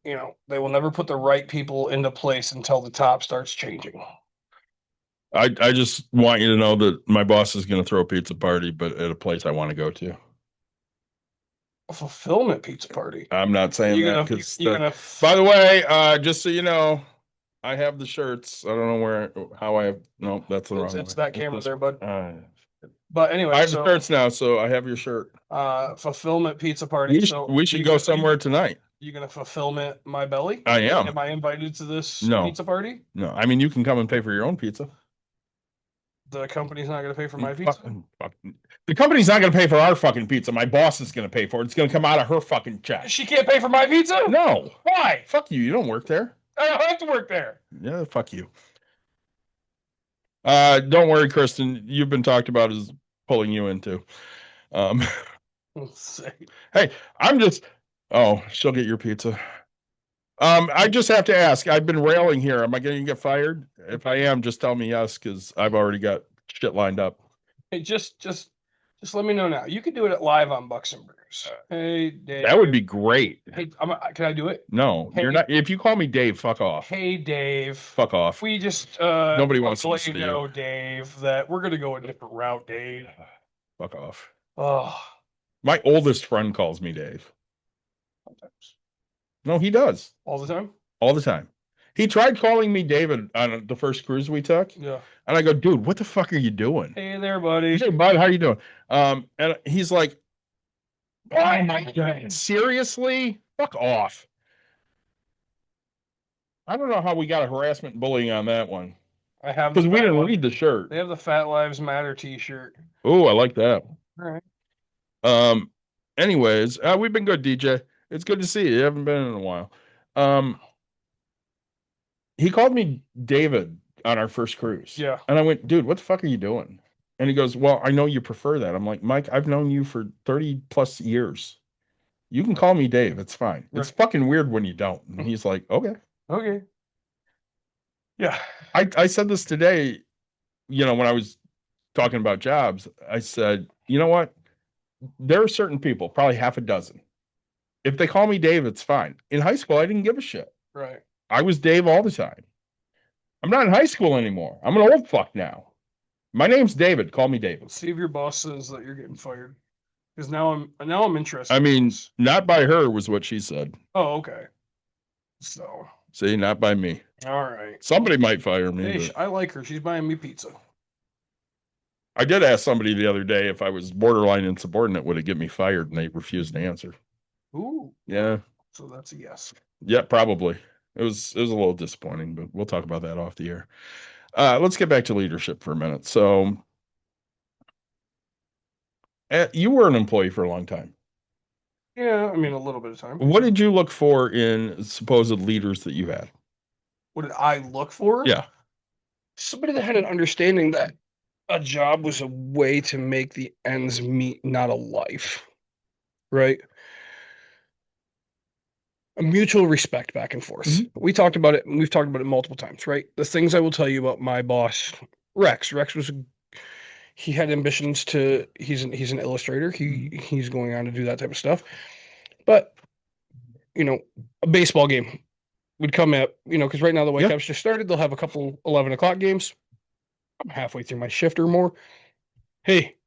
Speaker 4: put the right people into place until the top starts changing.
Speaker 5: I just want you to know that my boss is going to throw a pizza party, but at a place I want to go to.
Speaker 4: A fulfillment pizza party.
Speaker 5: I'm not saying that because, by the way, just so you know, I have the shirts. I don't know how I have. No, that's the wrong one.
Speaker 4: It's that camera there, bud.
Speaker 5: But
Speaker 4: anyway,
Speaker 5: I have the shirts now, so I have your shirt.
Speaker 4: Fulfillment pizza party.
Speaker 5: We should go somewhere tonight.
Speaker 4: You gonna fulfillment my belly?
Speaker 5: I am.
Speaker 4: Am I invited to this
Speaker 5: No.
Speaker 4: pizza party?
Speaker 5: No, I mean you can come and pay for your own pizza.
Speaker 4: The company's not gonna pay for my pizza.
Speaker 5: The company's not gonna pay for our fucking pizza. My boss is gonna pay for it. It's gonna come out of her fucking check.
Speaker 4: She can't pay for my pizza?
Speaker 5: No.
Speaker 4: Why?
Speaker 5: Fuck you. You don't work there.
Speaker 4: I don't have to work there.
Speaker 5: Yeah, fuck you. Don't worry, Kristen. You've been talked about as pulling you into. Hey, she'll get your pizza. I just have to ask. I've been railing here. Am I going to get fired? If I am, just tell me yes, because I've already got shit lined up.
Speaker 4: Hey, just let me know now. You can do it live on Bucks and Brews. Hey, Dave.
Speaker 5: That would be great.
Speaker 4: Hey, can I do it?
Speaker 5: No,
Speaker 4: hey,
Speaker 5: you're not. If you call me Dave, fuck off.
Speaker 4: Hey, Dave.
Speaker 5: Fuck off.
Speaker 4: We just
Speaker 5: nobody wants to
Speaker 4: let you know, Dave, that we're gonna go a different route, Dave.
Speaker 5: Fuck off.
Speaker 4: Oh,
Speaker 5: my oldest friend calls me Dave.
Speaker 4: Sometimes.
Speaker 5: No, he does.
Speaker 4: All the time?
Speaker 5: All the time. He tried calling me David on the first cruise we took.
Speaker 4: Yeah.
Speaker 5: And I go, dude, what the fuck are you doing?
Speaker 4: Hey there, buddy.
Speaker 5: Hey, bud, how you doing? And he's like, oh my God, seriously? Fuck off. I don't know how we got a harassment and bullying on that one.
Speaker 4: I have
Speaker 5: because we didn't read the shirt.
Speaker 4: They have the Fat Lives Matter t-shirt.
Speaker 5: Oh, I like that.
Speaker 4: All right.
Speaker 5: Anyways, we've been good, DJ. It's good to see you. You haven't been in a while. He called me David on our first cruise.
Speaker 4: Yeah.
Speaker 5: And I went, dude, what the fuck are you doing? And he goes, well, I know you prefer that. I'm like, Mike, I've known you for 30 plus years. You can call me Dave. It's fine. Right. It's fucking weird when you don't. And he's like, okay.
Speaker 4: Okay. Yeah.
Speaker 5: I said this today, when I was talking about jobs, I said, you know what? There are certain people, probably half a dozen. If they call me Dave, it's fine. In high school, I didn't give a shit.
Speaker 4: Right.
Speaker 5: I was Dave all the time. I'm not in high school anymore. I'm an old fuck now. My name's David. Call me David.
Speaker 4: See if your boss says that you're getting fired. Because now I'm interested.
Speaker 5: I mean, not by her was what she said.
Speaker 4: Oh, okay. So.
Speaker 5: See, not by me.
Speaker 4: All right.
Speaker 5: Somebody might fire me.
Speaker 4: Hey, I like her. She's buying me pizza.
Speaker 5: I did ask somebody the other day if I was borderline insubordinate, would it get me fired? And they refused to answer.
Speaker 4: Ooh.
Speaker 5: Yeah.
Speaker 4: So that's a yes.
Speaker 5: Yeah, probably. It was a little disappointing, but we'll talk about that off the air. Let's get back to leadership for a minute. So you were an employee for a long time.
Speaker 4: Yeah, I mean, a little bit of time.
Speaker 5: What did you look for in supposed leaders that you had?
Speaker 4: What did I look for?
Speaker 5: Yeah.
Speaker 4: Somebody that had an understanding that a job was a way to make the ends meet, not a life. Right? A mutual respect back and forth. Mm-hmm. We talked about it, and we've talked about it multiple times, right? The things I will tell you about my boss, Rex. Rex he had ambitions to. He's an illustrator. He's going on to do that type of stuff. But a baseball game would come at because right now the Whitecaps just started. They'll have a couple 11 o'clock games. I'm halfway through my shift or more. Hey,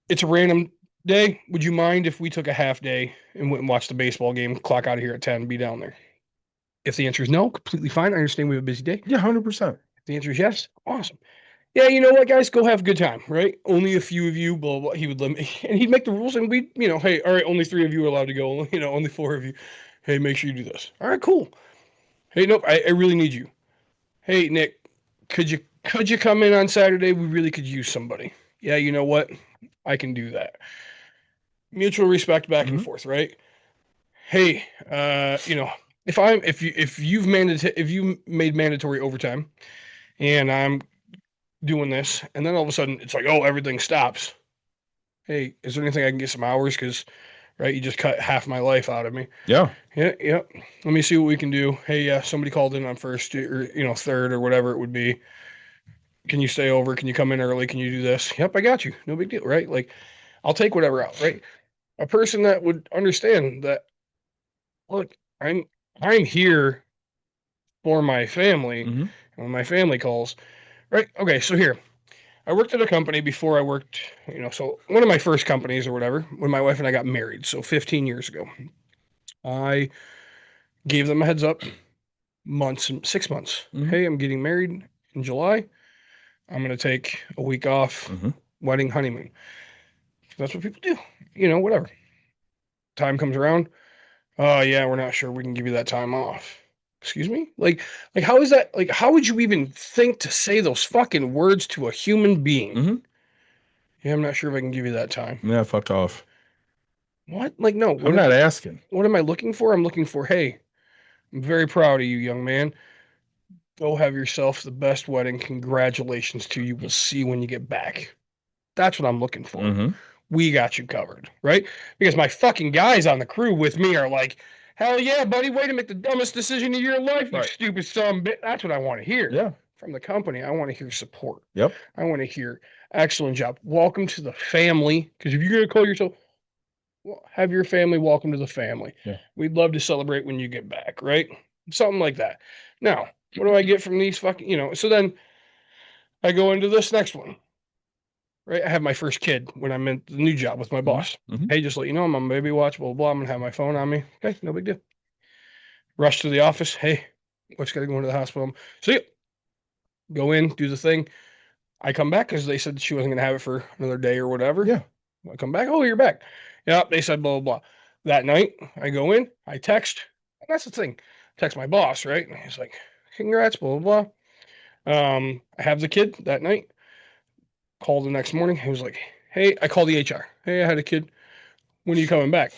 Speaker 4: it's a random day. Would you mind if we took a half day and went and watched the baseball game, clock out of here at 10, be down there? If the answer is no, completely fine. I understand we have a busy day.
Speaker 5: Yeah, 100%.
Speaker 4: If the answer is yes, awesome. yeah, you know what, guys, go have a good time, right? Only a few of you, blah, blah. He would limit, and he'd make the rules, and we, hey, all right, only 3 of you are allowed to go, only 4 of you. Hey, make sure you do this. All right, cool. Hey, nope, I really need you. Hey, Nick, could you come in on Saturday? We really could use somebody. Yeah, you know what? I can do that. Mutual respect back and
Speaker 5: Mhm.
Speaker 4: forth, right? Hey, if you made mandatory overtime and I'm doing this, and then all of a sudden it's like, oh, everything stops. Hey, is there anything I can get some hours? Because, right, you just cut half my life out of me.
Speaker 5: Yeah.
Speaker 4: Yeah, yeah. Let me see what we can do. Hey, yeah, somebody called in on first or third or whatever it would be. Can you stay over? Can you come in early? Can you do this? Yep, I got you. No big deal, right? Like, I'll take whatever out, right? A person that would understand that, look, I'm here for my family,
Speaker 5: Hmm.
Speaker 4: and when my family calls, right? Okay, so here, I worked at a company before I worked, so one of my first companies or whatever, when my wife and I got married, so 15 years ago. I gave them a heads up, 6 months.
Speaker 5: Hmm.
Speaker 4: Hey, I'm getting married in July. I'm going to take a week off,
Speaker 5: Hmm.
Speaker 4: wedding, honeymoon. That's what people do, whatever. Time comes around. Oh, yeah, we're not sure we can give you that time off. Excuse me? Like how is that? Like, how would you even think to say those fucking words to a human being?
Speaker 5: Hmm.
Speaker 4: Yeah, I'm not sure if I can give you that time.
Speaker 5: Yeah, fuck off.
Speaker 4: What? Like, no,
Speaker 5: I'm not asking.
Speaker 4: what am I looking for? I'm looking for, hey, I'm very proud of you, young man. Go have yourself the best wedding. Congratulations to you. We'll see you when you get back. That's what I'm looking for.
Speaker 5: Hmm.
Speaker 4: We got you covered, right? Because my fucking guys on the crew with me are like, hell yeah, buddy, way to make the dumbest decision of your life, you
Speaker 5: Right.
Speaker 4: stupid son of a bitch. That's what I want to hear.
Speaker 5: Yeah.
Speaker 4: From the company, I want to hear support.
Speaker 5: Yep.
Speaker 4: I want to hear excellent job. Welcome to the family. Because if you're going to call yourself, well, have your family welcome to the family.
Speaker 5: Yeah.
Speaker 4: We'd love to celebrate when you get back, right? Something like that. Now, what do I get from these fucking, so then I go into this next one, right? I have my first kid when I'm in the new job with my boss.
Speaker 5: Hmm.
Speaker 4: Hey, just let you know, I'm on baby watch, blah, blah, blah. I'm going to have my phone on me. Okay, no big deal. Rush to the office. Hey, wife's got to go into the hospital. See you. Go in, do the thing. I come back because they said she wasn't going to have it for another day or whatever.
Speaker 5: Yeah.
Speaker 4: I come back. Oh, you're back. Yeah, they said blah, blah, blah. That night, I go in, I text. And that's the thing. Text my boss, right? And he's like, congrats, blah, blah, blah. I have the kid that night. Call the next morning. He was like, hey, I called the HR. Hey, I had a kid. When are you coming back?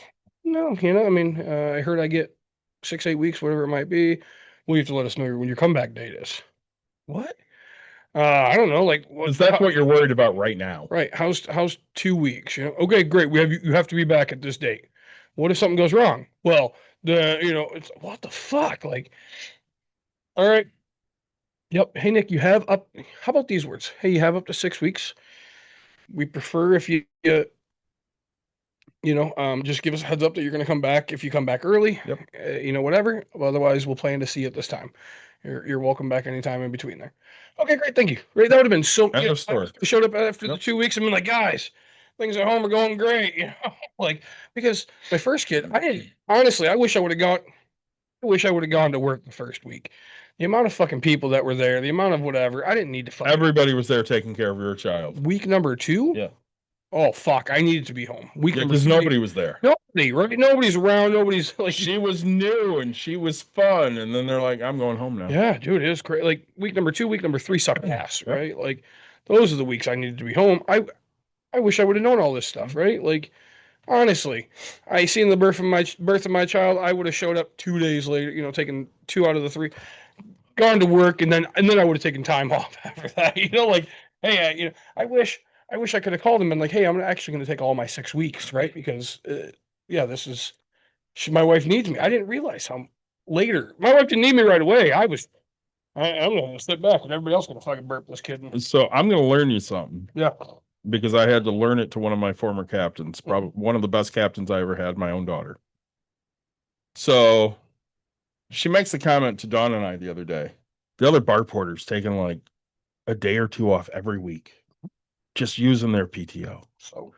Speaker 4: No, I mean, I heard I get 6, 8 weeks, whatever it might be. Well, you have to let us know when your comeback date is. What? I don't know. Like,
Speaker 5: Because that's what you're worried about right now.
Speaker 4: right? How's 2 weeks? Okay, great. You have to be back at this date. What if something goes wrong? Well, it's what the fuck? Like, all right. Yep. Hey, Nick, you have up. How about these words? Hey, you have up to 6 weeks. We prefer if just give us a heads up that you're going to come back. If you come back early,
Speaker 5: Yep.
Speaker 4: whatever. Otherwise, we'll plan to see you at this time. You're welcome back anytime in between there. Okay, great. Thank you. Right, that would have been so.
Speaker 5: End of story.
Speaker 4: I showed up after the
Speaker 5: Yep.
Speaker 4: 2 weeks and been like, guys, things at home are going great. Like because my first kid, I didn't honestly. I wish I would have gone. I wish I would have gone to work the first week. The amount of fucking people that were there, the amount of whatever, I didn't need to fucking.
Speaker 5: Everybody was there taking care of your child.
Speaker 4: Week number 2.
Speaker 5: Yeah.
Speaker 4: Oh fuck! I needed to be home. Week
Speaker 5: Yeah,
Speaker 4: number
Speaker 5: because
Speaker 4: 3.
Speaker 5: nobody was there.
Speaker 4: Nobody, right? Nobody's around. Nobody's like.
Speaker 5: She was new and she was fun, and then they're like, "I'm going home now."
Speaker 4: Yeah, dude, it is great. Like week number 2, week number 3 sucked ass,
Speaker 5: Yep.
Speaker 4: right? Like those are the weeks I needed to be home. I wish I would have known all this stuff, right? Like honestly, I seen the birth of my child. I would have showed up 2 days later. Taken 2 out of the 3, gone to work, and then I would have taken time off after that. Like hey, I wish I could have called him and like, hey, I'm actually going to take all my 6 weeks, right? Because yeah, this is my wife needs me. I didn't realize how later. My wife didn't need me right away. I'm going to sit back and everybody else going to fucking burp this kid.
Speaker 5: So I'm going to learn you something
Speaker 4: Yeah.
Speaker 5: because I had to learn it to one of my former captains, probably one of the best captains I ever had, my own daughter. So she makes a comment to Dawn and I the other day. The other bar porter's taking like a day or 2 off every week, just using their PTO.
Speaker 4: So,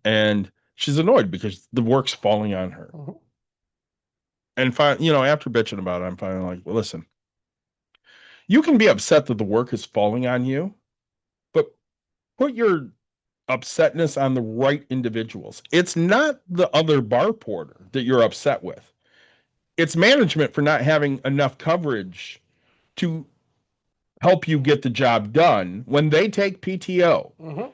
Speaker 5: And she's annoyed because the work's falling on her. And after bitching about it, I'm finally like, well, listen, you can be upset that the work is falling on you, put your upsetness on the right individuals. It's not the other bar porter that you're upset with. It's management for not having enough coverage to help you get the job done. When they take PTO,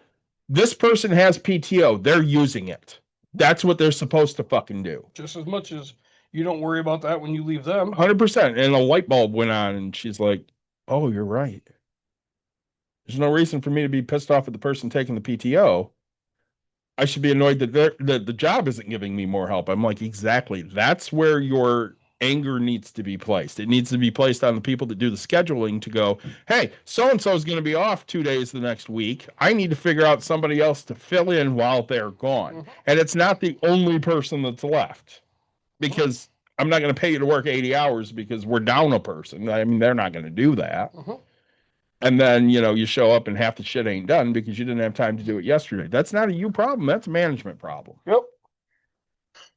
Speaker 5: this person has PTO, they're using it. That's what they're supposed to fucking do.
Speaker 4: Just as much as you don't worry about that when you leave them.
Speaker 5: 100%. And a light bulb went on, and she's like, oh, you're right. There's no reason for me to be pissed off at the person taking the PTO. I should be annoyed that the job isn't giving me more help. I'm like, exactly. That's where your anger needs to be placed. It needs to be placed on the people that do the scheduling to go, hey, so-and-so is going to be off 2 days the next week. I need to figure out somebody else to fill in while they're gone. And it's not the only person that's left, because I'm not going to pay you to work 80 hours because we're down a person. I mean, they're not going to do that. And then, you show up and half the shit ain't done because you didn't have time to do it yesterday. That's not a you problem. That's a management problem.
Speaker 4: Yep.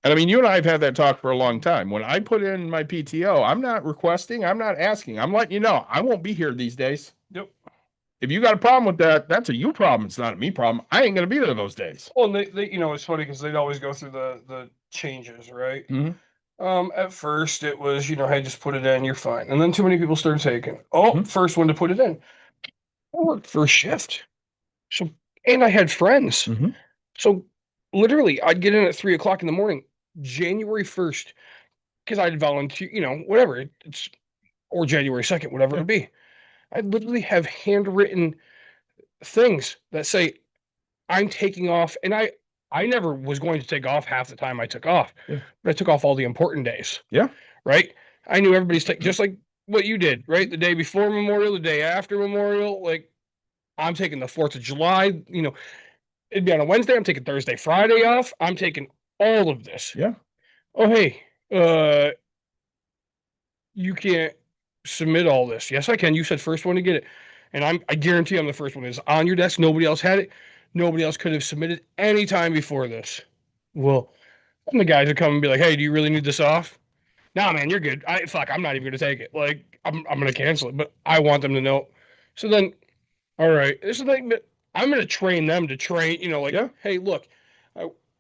Speaker 5: And I mean, you and I have had that talk for a long time. When I put in my PTO, I'm not requesting, I'm not asking. I'm letting you know, I won't be here these days.
Speaker 4: Yep.
Speaker 5: If you got a problem with that, that's a you problem. It's not a me problem. I ain't going to be there those days.
Speaker 4: Well, and they it's funny because they'd always go through the changes, right? At first it was, hey, just put it in, you're fine. And then too many people started taking. First one to put it in. I worked first shift. And I had friends. So literally I'd get in at 3:00 in the morning, January 1st, because I'd volunteer, whatever it's, or January 2nd, whatever it be. I'd literally have handwritten things that say I'm taking off, and I never was going to take off half the time I took off, but I took off all the important days.
Speaker 5: Yeah.
Speaker 4: Right. I knew everybody's just like what you did, right? The day before Memorial, the day after Memorial, like I'm taking the 4th of July, it'd be on a Wednesday. I'm taking Thursday, Friday off. I'm taking all of this.
Speaker 5: Yeah.
Speaker 4: Oh, hey, you can't submit all this. Yes, I can. You said first one to get it. And I guarantee I'm the first one. It's on your desk. Nobody else had it. Nobody else could have submitted any time before this. Well, and the guys would come and be like, hey, do you really need this off? Nah, man, you're good. I'm not even going to take it. Like, I'm going to cancel it, but I want them to know. So then, all right, this is like, I'm going to train them to train, hey, look,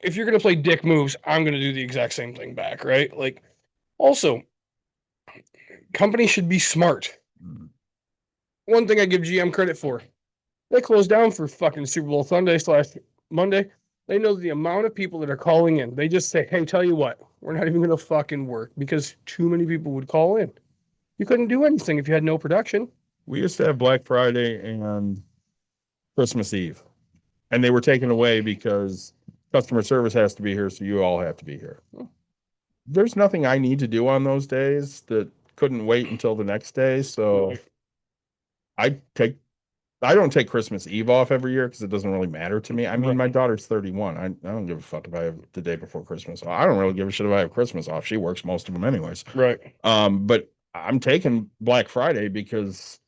Speaker 4: if you're going to play dick moves, I'm going to do the exact same thing back, right? Like, also, companies should be smart. One thing I give GM credit for, they closed down for fucking Super Bowl Sunday/Monday. They know the amount of people that are calling in. They just say, hey, tell you what, we're not even going to fucking work, because too many people would call in. You couldn't do anything if you had no production.
Speaker 5: We used to have Black Friday and Christmas Eve, and they were taken away because customer service has to be here, so you all have to be here. There's nothing I need to do on those days that couldn't wait until the next day, so I don't take Christmas Eve off every year because it doesn't really matter to me. I mean, my daughter's 31. I don't give a fuck if I have the day before Christmas off. I don't really give a shit if I have Christmas off. She works most of them anyways.
Speaker 4: Right.
Speaker 5: But I'm taking Black Friday because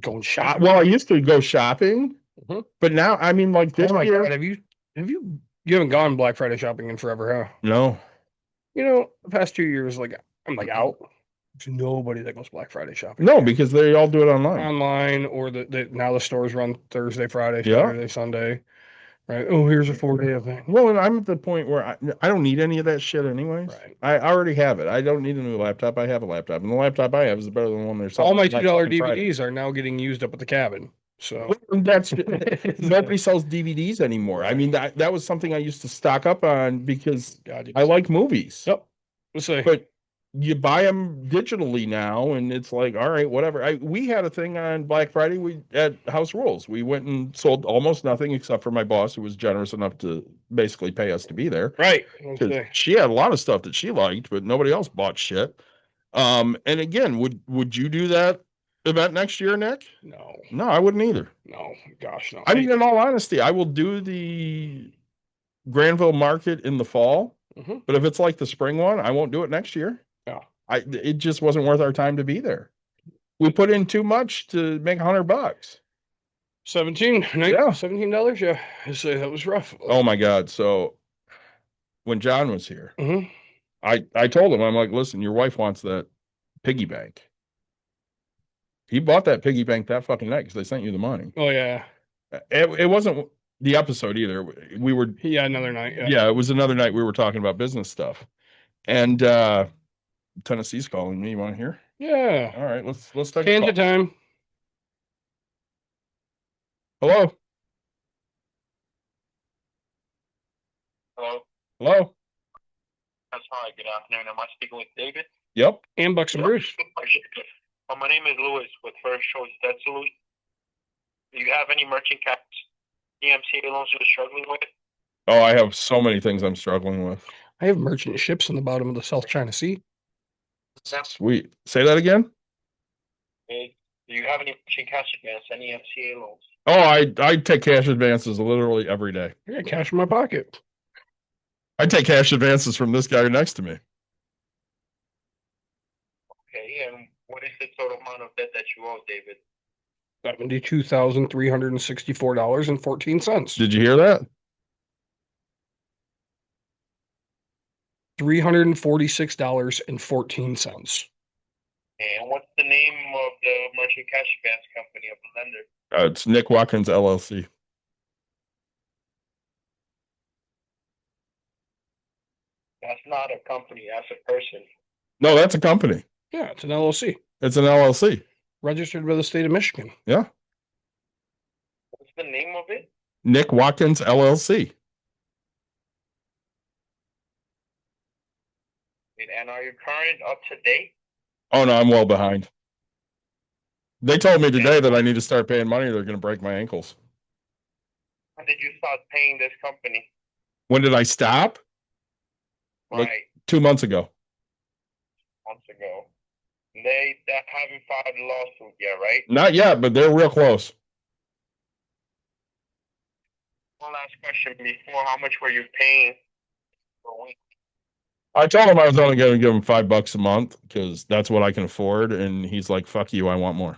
Speaker 4: going shopping.
Speaker 5: I used to go shopping, but now, I mean, like this year.
Speaker 4: God, you haven't gone Black Friday shopping in forever, huh?
Speaker 5: No.
Speaker 4: The past 2 years, I'm out. There's nobody that goes Black Friday shopping.
Speaker 5: No, because they all do it
Speaker 4: online, or now the stores run Thursday, Friday, Saturday, Sunday, right? Oh, here's a 4-day event.
Speaker 5: Well, and I'm at the point where I don't need any of that shit anyways.
Speaker 4: Right.
Speaker 5: I already have it. I don't need a new laptop. I have a laptop, and the laptop I have is better than the one they're selling.
Speaker 4: All my $2 DVDs are now getting used up at the cabin. So
Speaker 5: that's nobody sells DVDs anymore. I mean, that was something I used to stock up on because I like movies.
Speaker 4: Yep. Let's say,
Speaker 5: but you buy them digitally now, and it's like, all right, whatever. We had a thing on Black Friday. We at House Rules. We went and sold almost nothing except for my boss, who was generous enough to basically pay us to be there.
Speaker 4: Right.
Speaker 5: She had a lot of stuff that she liked, but nobody else bought shit. And again, would you do that event next year, Nick? No, I wouldn't either.
Speaker 4: No, gosh, no.
Speaker 5: I mean, in all honesty, I will do the Granville Market in the fall, but if it's like the spring one, I won't do it next year.
Speaker 4: Yeah.
Speaker 5: It just wasn't worth our time to be there. We put in too much to make $100.
Speaker 4: $17. Yeah. That was rough.
Speaker 5: Oh my God. So when John was here, I told him, I'm like, listen, your wife wants that piggy bank. He bought that piggy bank that fucking night because they sent you the money.
Speaker 4: Oh yeah.
Speaker 5: It wasn't the episode either. We were
Speaker 4: Yeah, another night. Yeah.
Speaker 5: yeah, it was another night we were talking about business stuff. And Tennessee's calling me. You want to hear?
Speaker 4: Yeah.
Speaker 5: All right, let's take a
Speaker 4: Tangent
Speaker 5: call.
Speaker 4: time.
Speaker 5: Hello?
Speaker 6: Hello.
Speaker 5: Hello?
Speaker 6: That's hi. Good afternoon. Am I speaking with David?
Speaker 5: Yep.
Speaker 4: And Bucks and Brews.
Speaker 6: My name is Lewis with First Choice Debt Solutions. Do you have any merchant cash EMCA loans you're struggling with?
Speaker 5: Oh, I have so many things I'm struggling with.
Speaker 4: I have merchant ships in the bottom of the South China Sea.
Speaker 5: Sweet. Say that again?
Speaker 6: Okay. Do you have any merchant cash advance, any EMCA loans?
Speaker 5: Oh, I take cash advances literally every day.
Speaker 4: I got cash in my pocket.
Speaker 5: I take cash advances from this guy next to me.
Speaker 6: Okay. And what is the total amount of debt that you owe, David?
Speaker 4: $72,364.14.
Speaker 5: Did you hear that?
Speaker 4: $346.14.
Speaker 6: And what's the name of the merchant cash advance company of the lender?
Speaker 5: It's Nick Watkins LLC.
Speaker 6: That's not a company. That's a person.
Speaker 5: No, that's a company.
Speaker 4: Yeah, it's an LLC.
Speaker 5: It's an LLC.
Speaker 4: Registered by the state of Michigan.
Speaker 5: Yeah.
Speaker 6: What's the name of it?
Speaker 5: Nick Watkins LLC.
Speaker 6: And are you current, up to date?
Speaker 5: Oh no, I'm well behind. They told me today that I need to start paying money. They're going to break my ankles.
Speaker 6: When did you start paying this company?
Speaker 5: When did I stop? Like-
Speaker 6: Right,
Speaker 5: 2 months ago.
Speaker 6: months ago. They haven't filed a lawsuit yet, right?
Speaker 5: Not yet, but they're real close.
Speaker 6: One last question before, how much were you paying per week?
Speaker 5: I told him I was only going to give him $5 a month because that's what I can afford. And he's like, fuck you, I want more.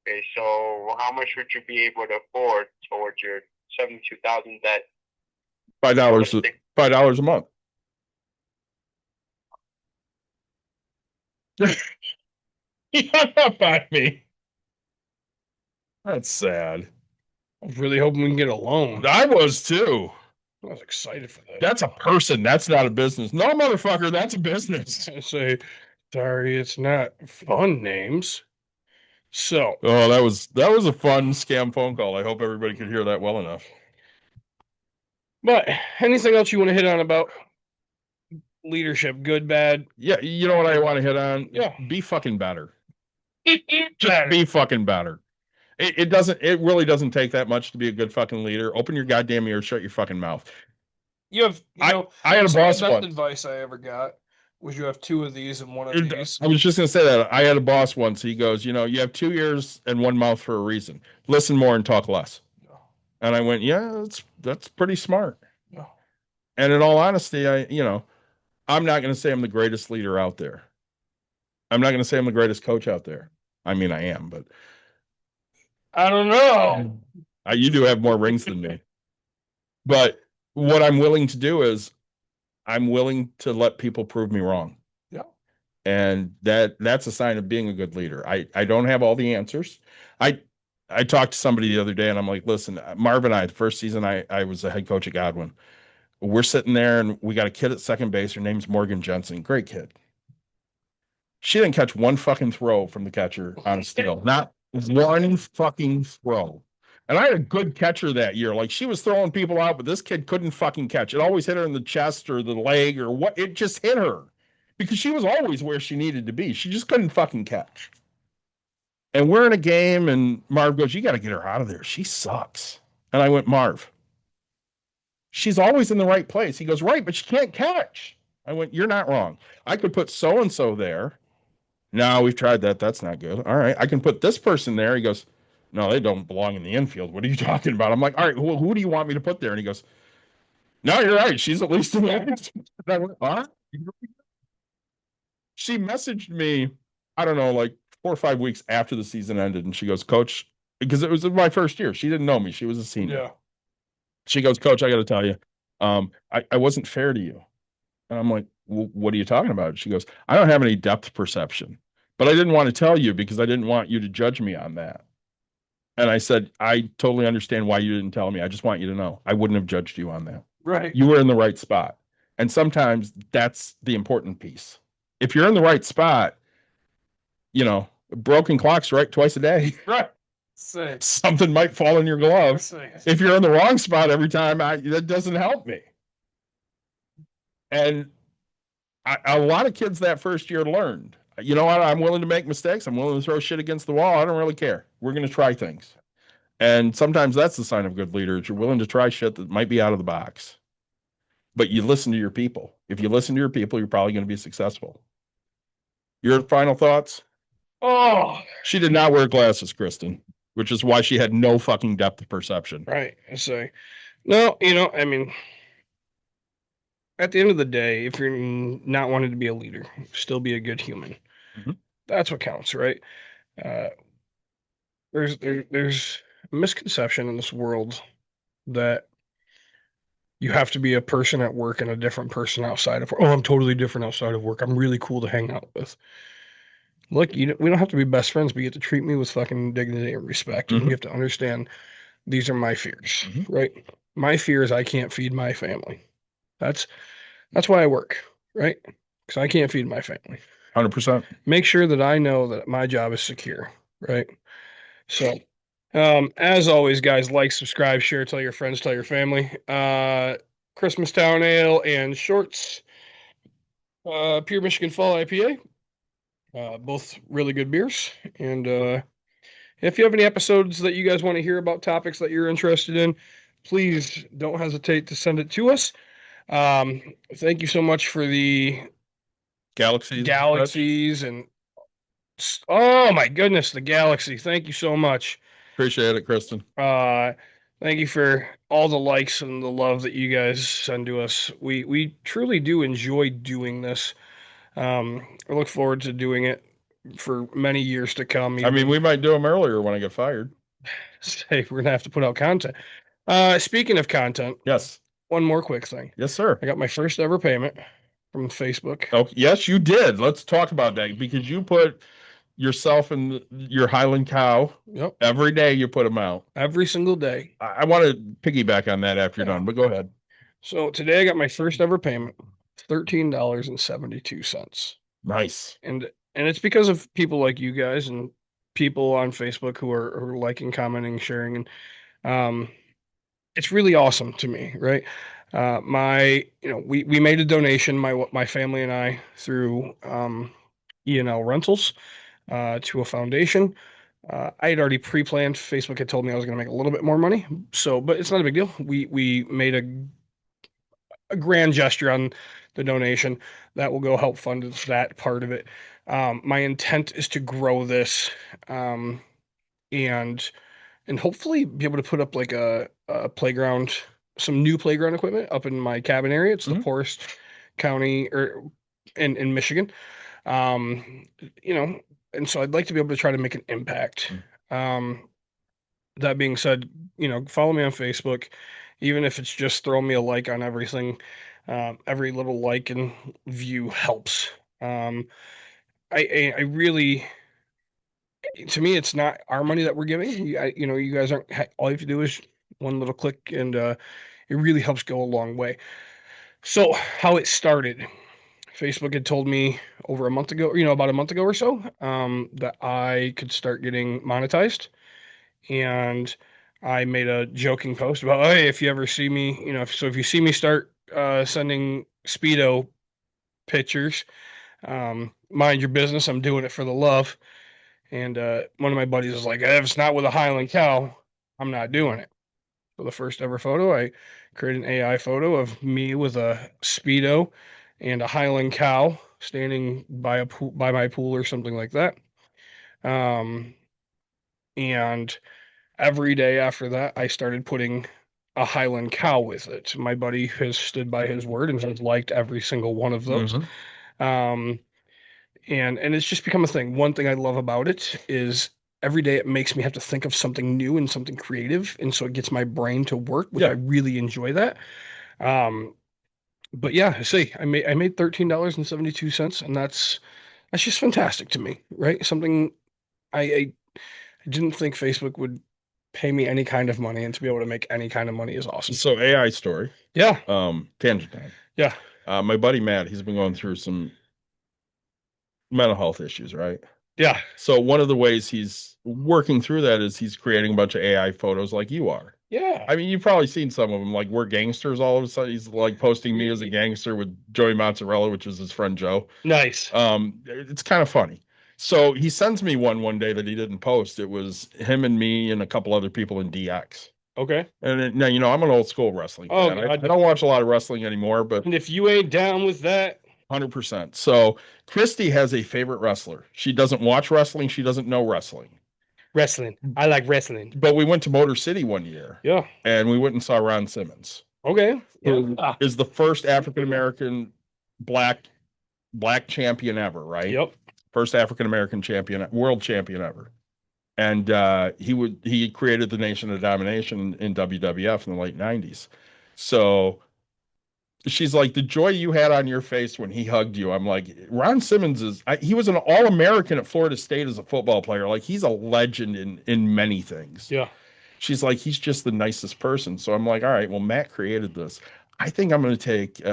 Speaker 6: Okay, so how much would you be able to afford towards your 72,000 debt?
Speaker 5: $5 a month. You hung up on me. That's sad.
Speaker 4: I was really hoping we can get a loan.
Speaker 5: I was too.
Speaker 4: I was excited for that.
Speaker 5: That's a person. That's not a business. No, motherfucker, that's a business.
Speaker 4: I say, sorry, it's not fun names. So,
Speaker 5: Oh, that was a fun scam phone call. I hope everybody could hear that well enough.
Speaker 4: but anything else you want to hit on about leadership? Good, bad?
Speaker 5: Yeah, you know what I want to hit on?
Speaker 4: Yeah.
Speaker 5: Be fucking better. Just be fucking better. It really doesn't take that much to be a good fucking leader. Open your goddamn ears, shut your fucking mouth.
Speaker 4: You have,
Speaker 5: I had a
Speaker 4: some of
Speaker 5: boss
Speaker 4: the best
Speaker 5: once.
Speaker 4: advice I ever got was you have 2 of these and 1 of these.
Speaker 5: I was just gonna say that. I had a boss once. He goes, you have 2 ears and 1 mouth for a reason. Listen more and talk less.
Speaker 4: Yeah.
Speaker 5: And I went, yeah, that's pretty smart.
Speaker 4: Yeah.
Speaker 5: And in all honesty, I'm not gonna say I'm the greatest leader out there. I'm not gonna say I'm the greatest coach out there. I mean, I am, but
Speaker 4: I don't know.
Speaker 5: you do have more rings than me. But what I'm willing to do is I'm willing to let people prove me wrong.
Speaker 4: Yeah.
Speaker 5: And that's a sign of being a good leader. I don't have all the answers. I talked to somebody the other day and I'm like, listen, Marv and I, the first season I was the head coach at Godwin. We're sitting there and we got a kid at second base. Her name's Morgan Jensen. Great kid. She didn't catch one fucking throw from the catcher on a steal. Not one fucking throw. And I had a good catcher that year. Like, she was throwing people out, but this kid couldn't fucking catch. It always hit her in the chest or the leg or what. It just hit her because she was always where she needed to be. She just couldn't fucking catch. And we're in a game and Marv goes, you got to get her out of there. She sucks. And I went, Marv, she's always in the right place. He goes, right, but she can't catch. I went, you're not wrong. I could put so-and-so there. No, we've tried that. That's not good. All right, I can put this person there. He goes, no, they don't belong in the infield. What are you talking about? I'm like, all right, well, who do you want me to put there? And he goes, no, you're right. She's at least in the infield. And I went, all right. She messaged me, I don't know, like 4 or 5 weeks after the season ended. And she goes, Coach, because it was my first year. She didn't know me. She was a senior.
Speaker 4: Yeah.
Speaker 5: She goes, Coach, I got to tell you, I wasn't fair to you. And I'm like, well, what are you talking about? She goes, I don't have any depth perception, but I didn't want to tell you because I didn't want you to judge me on that. And I said, I totally understand why you didn't tell me. I just want you to know I wouldn't have judged you on that.
Speaker 4: Right.
Speaker 5: You were in the right spot. And sometimes that's the important piece. If you're in the right spot, you know, broken clock's right twice a day.
Speaker 4: Right. Say.
Speaker 5: Something might fall in your glove.
Speaker 4: Say.
Speaker 5: If you're in the wrong spot every time, that doesn't help me. And a lot of kids that first year learned, you know what? I'm willing to make mistakes. I'm willing to throw shit against the wall. I don't really care. We're going to try things. And sometimes that's the sign of good leaders. You're willing to try shit that might be out of the box, but you listen to your people. If you listen to your people, you're probably going to be successful. Your final thoughts?
Speaker 4: Oh,
Speaker 5: She did not wear glasses, Kristen, which is why she had no fucking depth of perception.
Speaker 4: right. I say, no, I mean, at the end of the day, if you're not wanting to be a leader, still be a good human.
Speaker 5: Mhm.
Speaker 4: That's what counts, right? There's a misconception in this world that you have to be a person at work and a different person outside of work. Oh, I'm totally different outside of work. I'm really cool to hang out with. Look, we don't have to be best friends, but you have to treat me with fucking dignity and respect. And you have to understand these are my fears, right? My fear is I can't feed my family. That's why I work, right? Because I can't feed my family.
Speaker 5: 100%.
Speaker 4: Make sure that I know that my job is secure, right? So, as always, guys, like, subscribe, share, tell your friends, tell your family. Christmas Town Ale and Shorts, Pure Michigan Fall IPA. Both really good beers. And if you have any episodes that you guys want to hear about, topics that you're interested in, please don't hesitate to send it to us. Thank you so much for the galaxies and oh my goodness, the galaxy. Thank you so much.
Speaker 5: Appreciate it, Kristen.
Speaker 4: Thank you for all the likes and the love that you guys send to us. We truly do enjoy doing this. I look forward to doing it for many years to come.
Speaker 5: I mean, we might do them earlier when I get fired.
Speaker 4: Say we're gonna have to put out content. Speaking of content,
Speaker 5: Yes.
Speaker 4: one more quick thing.
Speaker 5: Yes, sir.
Speaker 4: I got my first ever payment from Facebook.
Speaker 5: Oh, yes, you did. Let's talk about that because you put yourself and your Highland cow.
Speaker 4: Yep.
Speaker 5: Every day you put them out.
Speaker 4: Every single day.
Speaker 5: I want to piggyback on that after you're done, but go ahead.
Speaker 4: So today I got my first ever payment, $13.72.
Speaker 5: Nice.
Speaker 4: And it's because of people like you guys and people on Facebook who are liking, commenting, sharing, and it's really awesome to me, right? We made a donation, my family and I, through E&L Rentals to a foundation. I had already pre-planned. Facebook had told me I was going to make a little bit more money, but it's not a big deal. We made a grand gesture on the donation that will go help fund that part of it. My intent is to grow this, and hopefully be able to put up like a playground, some new playground equipment up in my cabin area. It's the poorest county in Michigan. And so I'd like to be able to try to make an impact. That being said, follow me on Facebook, even if it's just throw me a like on everything. Every little like and view helps. I really, to me, it's not our money that we're giving. You guys aren't, all you have to do is one little click, and it really helps go a long way. So how it started, Facebook had told me over a month ago, about a month ago or so, that I could start getting monetized. And I made a joking post about, hey, if you ever see me, if you see me start sending Speedo pictures, mind your business. I'm doing it for the love. And one of my buddies was like, if it's not with a Highland cow, I'm not doing it. So the first ever photo, I created an AI photo of me with a Speedo and a Highland cow standing by my pool or something like that. And every day after that, I started putting a Highland cow with it. My buddy has stood by his word and has liked every single one of those. And it's just become a thing. One thing I love about it is every day it makes me have to think of something new and something creative, and so it gets my brain to work, which I really enjoy that. But yeah, I made $13.72, and that's just fantastic to me, right? Something I didn't think Facebook would pay me any kind of money, and to be able to make any kind of money is awesome.
Speaker 5: So AI story.
Speaker 4: Yeah.
Speaker 5: Tangent time.
Speaker 4: Yeah.
Speaker 5: My buddy Matt, he's been going through some mental health issues, right?
Speaker 4: Yeah.
Speaker 5: So one of the ways he's working through that is he's creating a bunch of AI photos like you are.
Speaker 4: Yeah.
Speaker 5: I mean, you've probably seen some of them, like we're gangsters all of a sudden. He's like posting me as a gangster with Joey Mozzarella, which is his friend Joe.
Speaker 4: Nice.
Speaker 5: It's kind of funny. So he sends me one day that he didn't post. It was him and me and a couple other people in DX.
Speaker 4: Okay.
Speaker 5: And now, I'm an old school wrestling
Speaker 4: Oh,
Speaker 5: fan. I
Speaker 4: God.
Speaker 5: don't watch a lot of wrestling anymore, but
Speaker 4: And if you ain't down with that,
Speaker 5: 100%. So Christy has a favorite wrestler. She doesn't watch wrestling. She doesn't know wrestling.
Speaker 4: wrestling. I like wrestling.
Speaker 5: But we went to Motor City one year
Speaker 4: Yeah.
Speaker 5: and we went and saw Ron Simmons,
Speaker 4: Okay.
Speaker 5: who
Speaker 4: Yeah.
Speaker 5: is the first African American black champion ever, right?
Speaker 4: Yep.
Speaker 5: First African American champion, world champion ever. And he created the Nation of Domination in WWF in the late 90s. So she's like, the joy you had on your face when he hugged you. I'm like, Ron Simmons he was an All-American at Florida State as a football player. Like, he's a legend in many things.
Speaker 4: Yeah.
Speaker 5: She's like, he's just the nicest person. So I'm like, all right, well, Matt created this. I think I'm going to take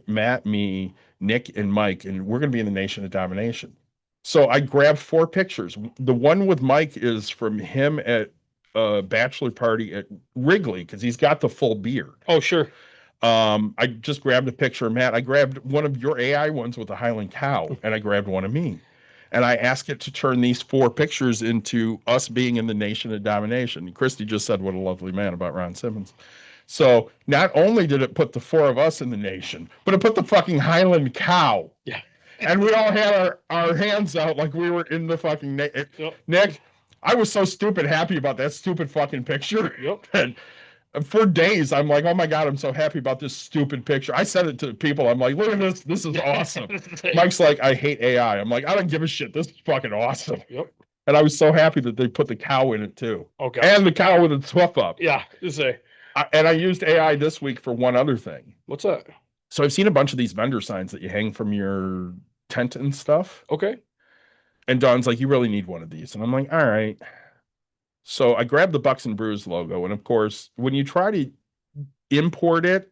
Speaker 5: Matt, me, Nick, and Mike, and we're going to be in the Nation of Domination. So I grabbed 4 pictures. The one with Mike is from him at a bachelor party at Wrigley because he's got the full beard.
Speaker 4: Oh, sure.
Speaker 5: I just grabbed a picture of Matt. I grabbed one of your AI ones with the Highland cow, and I grabbed one of me. And I asked it to turn these 4 pictures into us being in the Nation of Domination. Christy just said, what a lovely man about Ron Simmons. So not only did it put the 4 of us in the nation, but it put the fucking Highland cow.
Speaker 4: Yeah.
Speaker 5: And we all had our hands out like we were in the fucking
Speaker 4: Yep.
Speaker 5: Nick, I was so stupid happy about that stupid fucking picture.
Speaker 4: Yep.
Speaker 5: And for days, I'm like, oh my God, I'm so happy about this stupid picture. I sent it to people. I'm like, look at this. This is awesome. Mike's like, I hate AI. I'm like, I don't give a shit. This is fucking awesome.
Speaker 4: Yep.
Speaker 5: And I was so happy that they put the cow in it too.
Speaker 4: Okay.
Speaker 5: And the cow with its hoof up.
Speaker 4: Yeah. Just say.
Speaker 5: And I used AI this week for one other thing.
Speaker 4: What's that?
Speaker 5: So I've seen a bunch of these vendor signs that you hang from your tent and stuff.
Speaker 4: Okay.
Speaker 5: And Dawn's like, you really need one of these. And I'm like, all right. So I grabbed the Bucks and Brews logo. And of course, when you try to import it,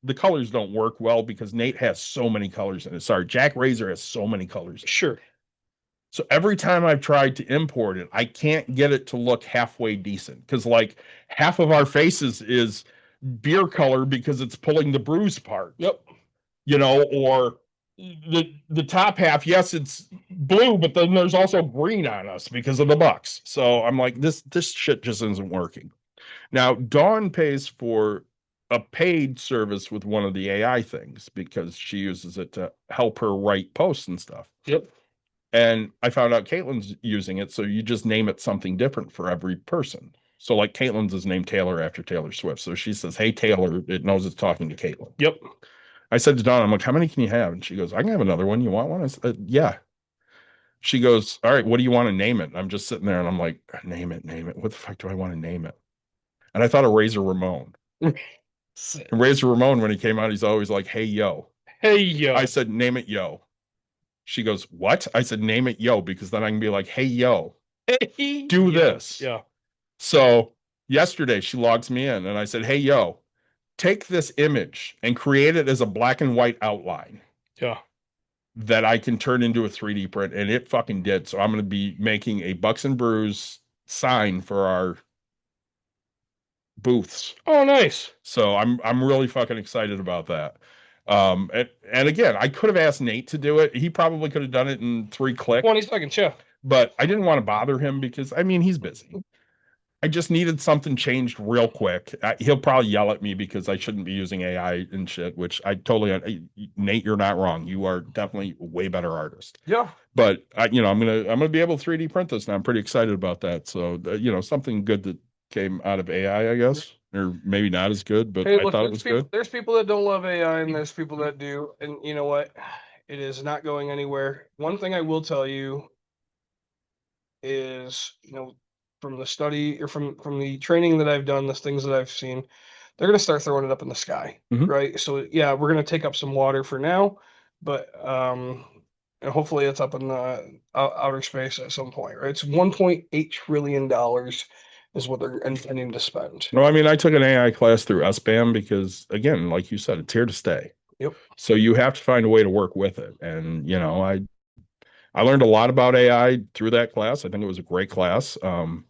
Speaker 5: the colors don't work well because Nate has so many colors in it. Sorry, Jack Razor has so many colors.
Speaker 4: Sure.
Speaker 5: So every time I've tried to import it, I can't get it to look halfway decent because like half of our faces is beer color because it's pulling the brews part.
Speaker 4: Yep.
Speaker 5: Or the top half, yes, it's blue, but then there's also green on us because of the Bucks. So I'm like, this shit just isn't working. Now, Dawn pays for a paid service with one of the AI things because she uses it to help her write posts and stuff.
Speaker 4: Yep.
Speaker 5: And I found out Caitlin's using it, so you just name it something different for every person. So like Caitlin's is named Taylor after Taylor Swift. So she says, hey, Taylor, it knows it's talking to Caitlin.
Speaker 4: Yep.
Speaker 5: I said to Dawn, I'm like, how many can you have? And she goes, I can have another one. You want one? I said, yeah. She goes, all right, what do you want to name it? I'm just sitting there and I'm like, name it. What the fuck do I want to name it? And I thought of Razor Ramon. And Razor Ramon, when he came out, he's always like, hey, yo.
Speaker 4: Hey, yo.
Speaker 5: I said, name it, yo. She goes, what? I said, name it, yo, because then I can be like, hey, yo,
Speaker 4: Hey,
Speaker 5: do this.
Speaker 4: Yeah.
Speaker 5: So yesterday she logs me in and I said, hey, yo, take this image and create it as a black and white outline.
Speaker 4: Yeah.
Speaker 5: That I can turn into a 3D print. And it fucking did. So I'm going to be making a Bucks and Brews sign for our booths.
Speaker 4: Oh, nice.
Speaker 5: So I'm really fucking excited about that. And again, I could have asked Nate to do it. He probably could have done it in 3 clicks.
Speaker 4: 20 seconds, yeah.
Speaker 5: But I didn't want to bother him because, I mean, he's busy. I just needed something changed real quick. He'll probably yell at me because I shouldn't be using AI and shit, which I totally, Nate, you're not wrong. You are definitely a way better artist.
Speaker 4: Yeah.
Speaker 5: But I'm gonna be able to 3D print this now. I'm pretty excited about that. So something good that came out of AI, I guess, or maybe not as good, but
Speaker 4: Hey,
Speaker 5: I
Speaker 4: look,
Speaker 5: thought it was good.
Speaker 4: There's people that don't love AI and there's people that do. And you know what? It is not going anywhere. One thing I will tell you is, from the study or from the training that I've done, the things that I've seen, they're going to start throwing it up in the sky,
Speaker 5: Mhm.
Speaker 4: right? So yeah, we're going to take up some water for now, but and hopefully it's up in the outer space at some point, right? It's $1.8 trillion is what they're intending to spend.
Speaker 5: No, I mean, I took an AI class through SBAM because, again, like you said, it's here to stay.
Speaker 4: Yep.
Speaker 5: So you have to find a way to work with it. And, I learned a lot about AI through that class. I think it was a great class. And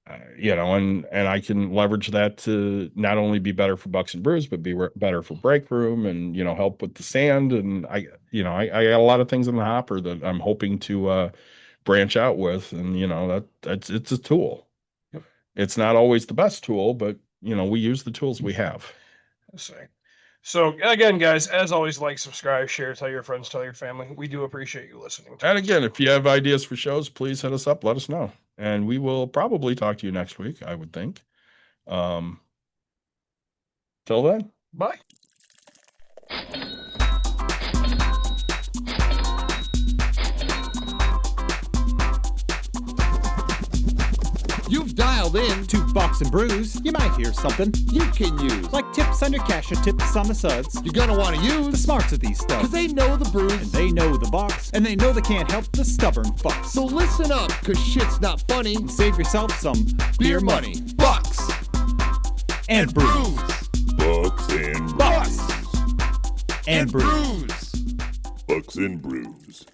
Speaker 5: I can leverage that to not only be better for Bucks and Brews, but be better for break room and, help with the sand. And I got a lot of things in the hopper that I'm hoping to branch out with. And, it's a tool.
Speaker 4: Yep.
Speaker 5: It's not always the best tool, but, we use the tools we have.
Speaker 4: So again, guys, as always, like, subscribe, share, tell your friends, tell your family. We do appreciate you listening.
Speaker 5: And again, if you have ideas for shows, please hit us up. Let us know. And we will probably talk to you next week, I would think. Till then.
Speaker 4: Bye.
Speaker 1: You've dialed in
Speaker 2: To Bucks and Brews, you might hear something
Speaker 1: you can use.
Speaker 2: like tips on your cash or tips on the suds.
Speaker 1: You're gonna want to
Speaker 2: The
Speaker 1: use
Speaker 2: smarts of these stuff.
Speaker 1: because they know the
Speaker 2: And
Speaker 1: brews.
Speaker 2: they know the Bucks, and they know they can't help the stubborn fucks.
Speaker 1: So listen up, because shit's not funny.
Speaker 2: Save yourself some
Speaker 1: Beer money. Bucks
Speaker 2: and brews.
Speaker 3: Bucks and
Speaker 2: Bucks
Speaker 3: Brews.
Speaker 2: and brews.
Speaker 1: Brews.
Speaker 3: Bucks and Brews.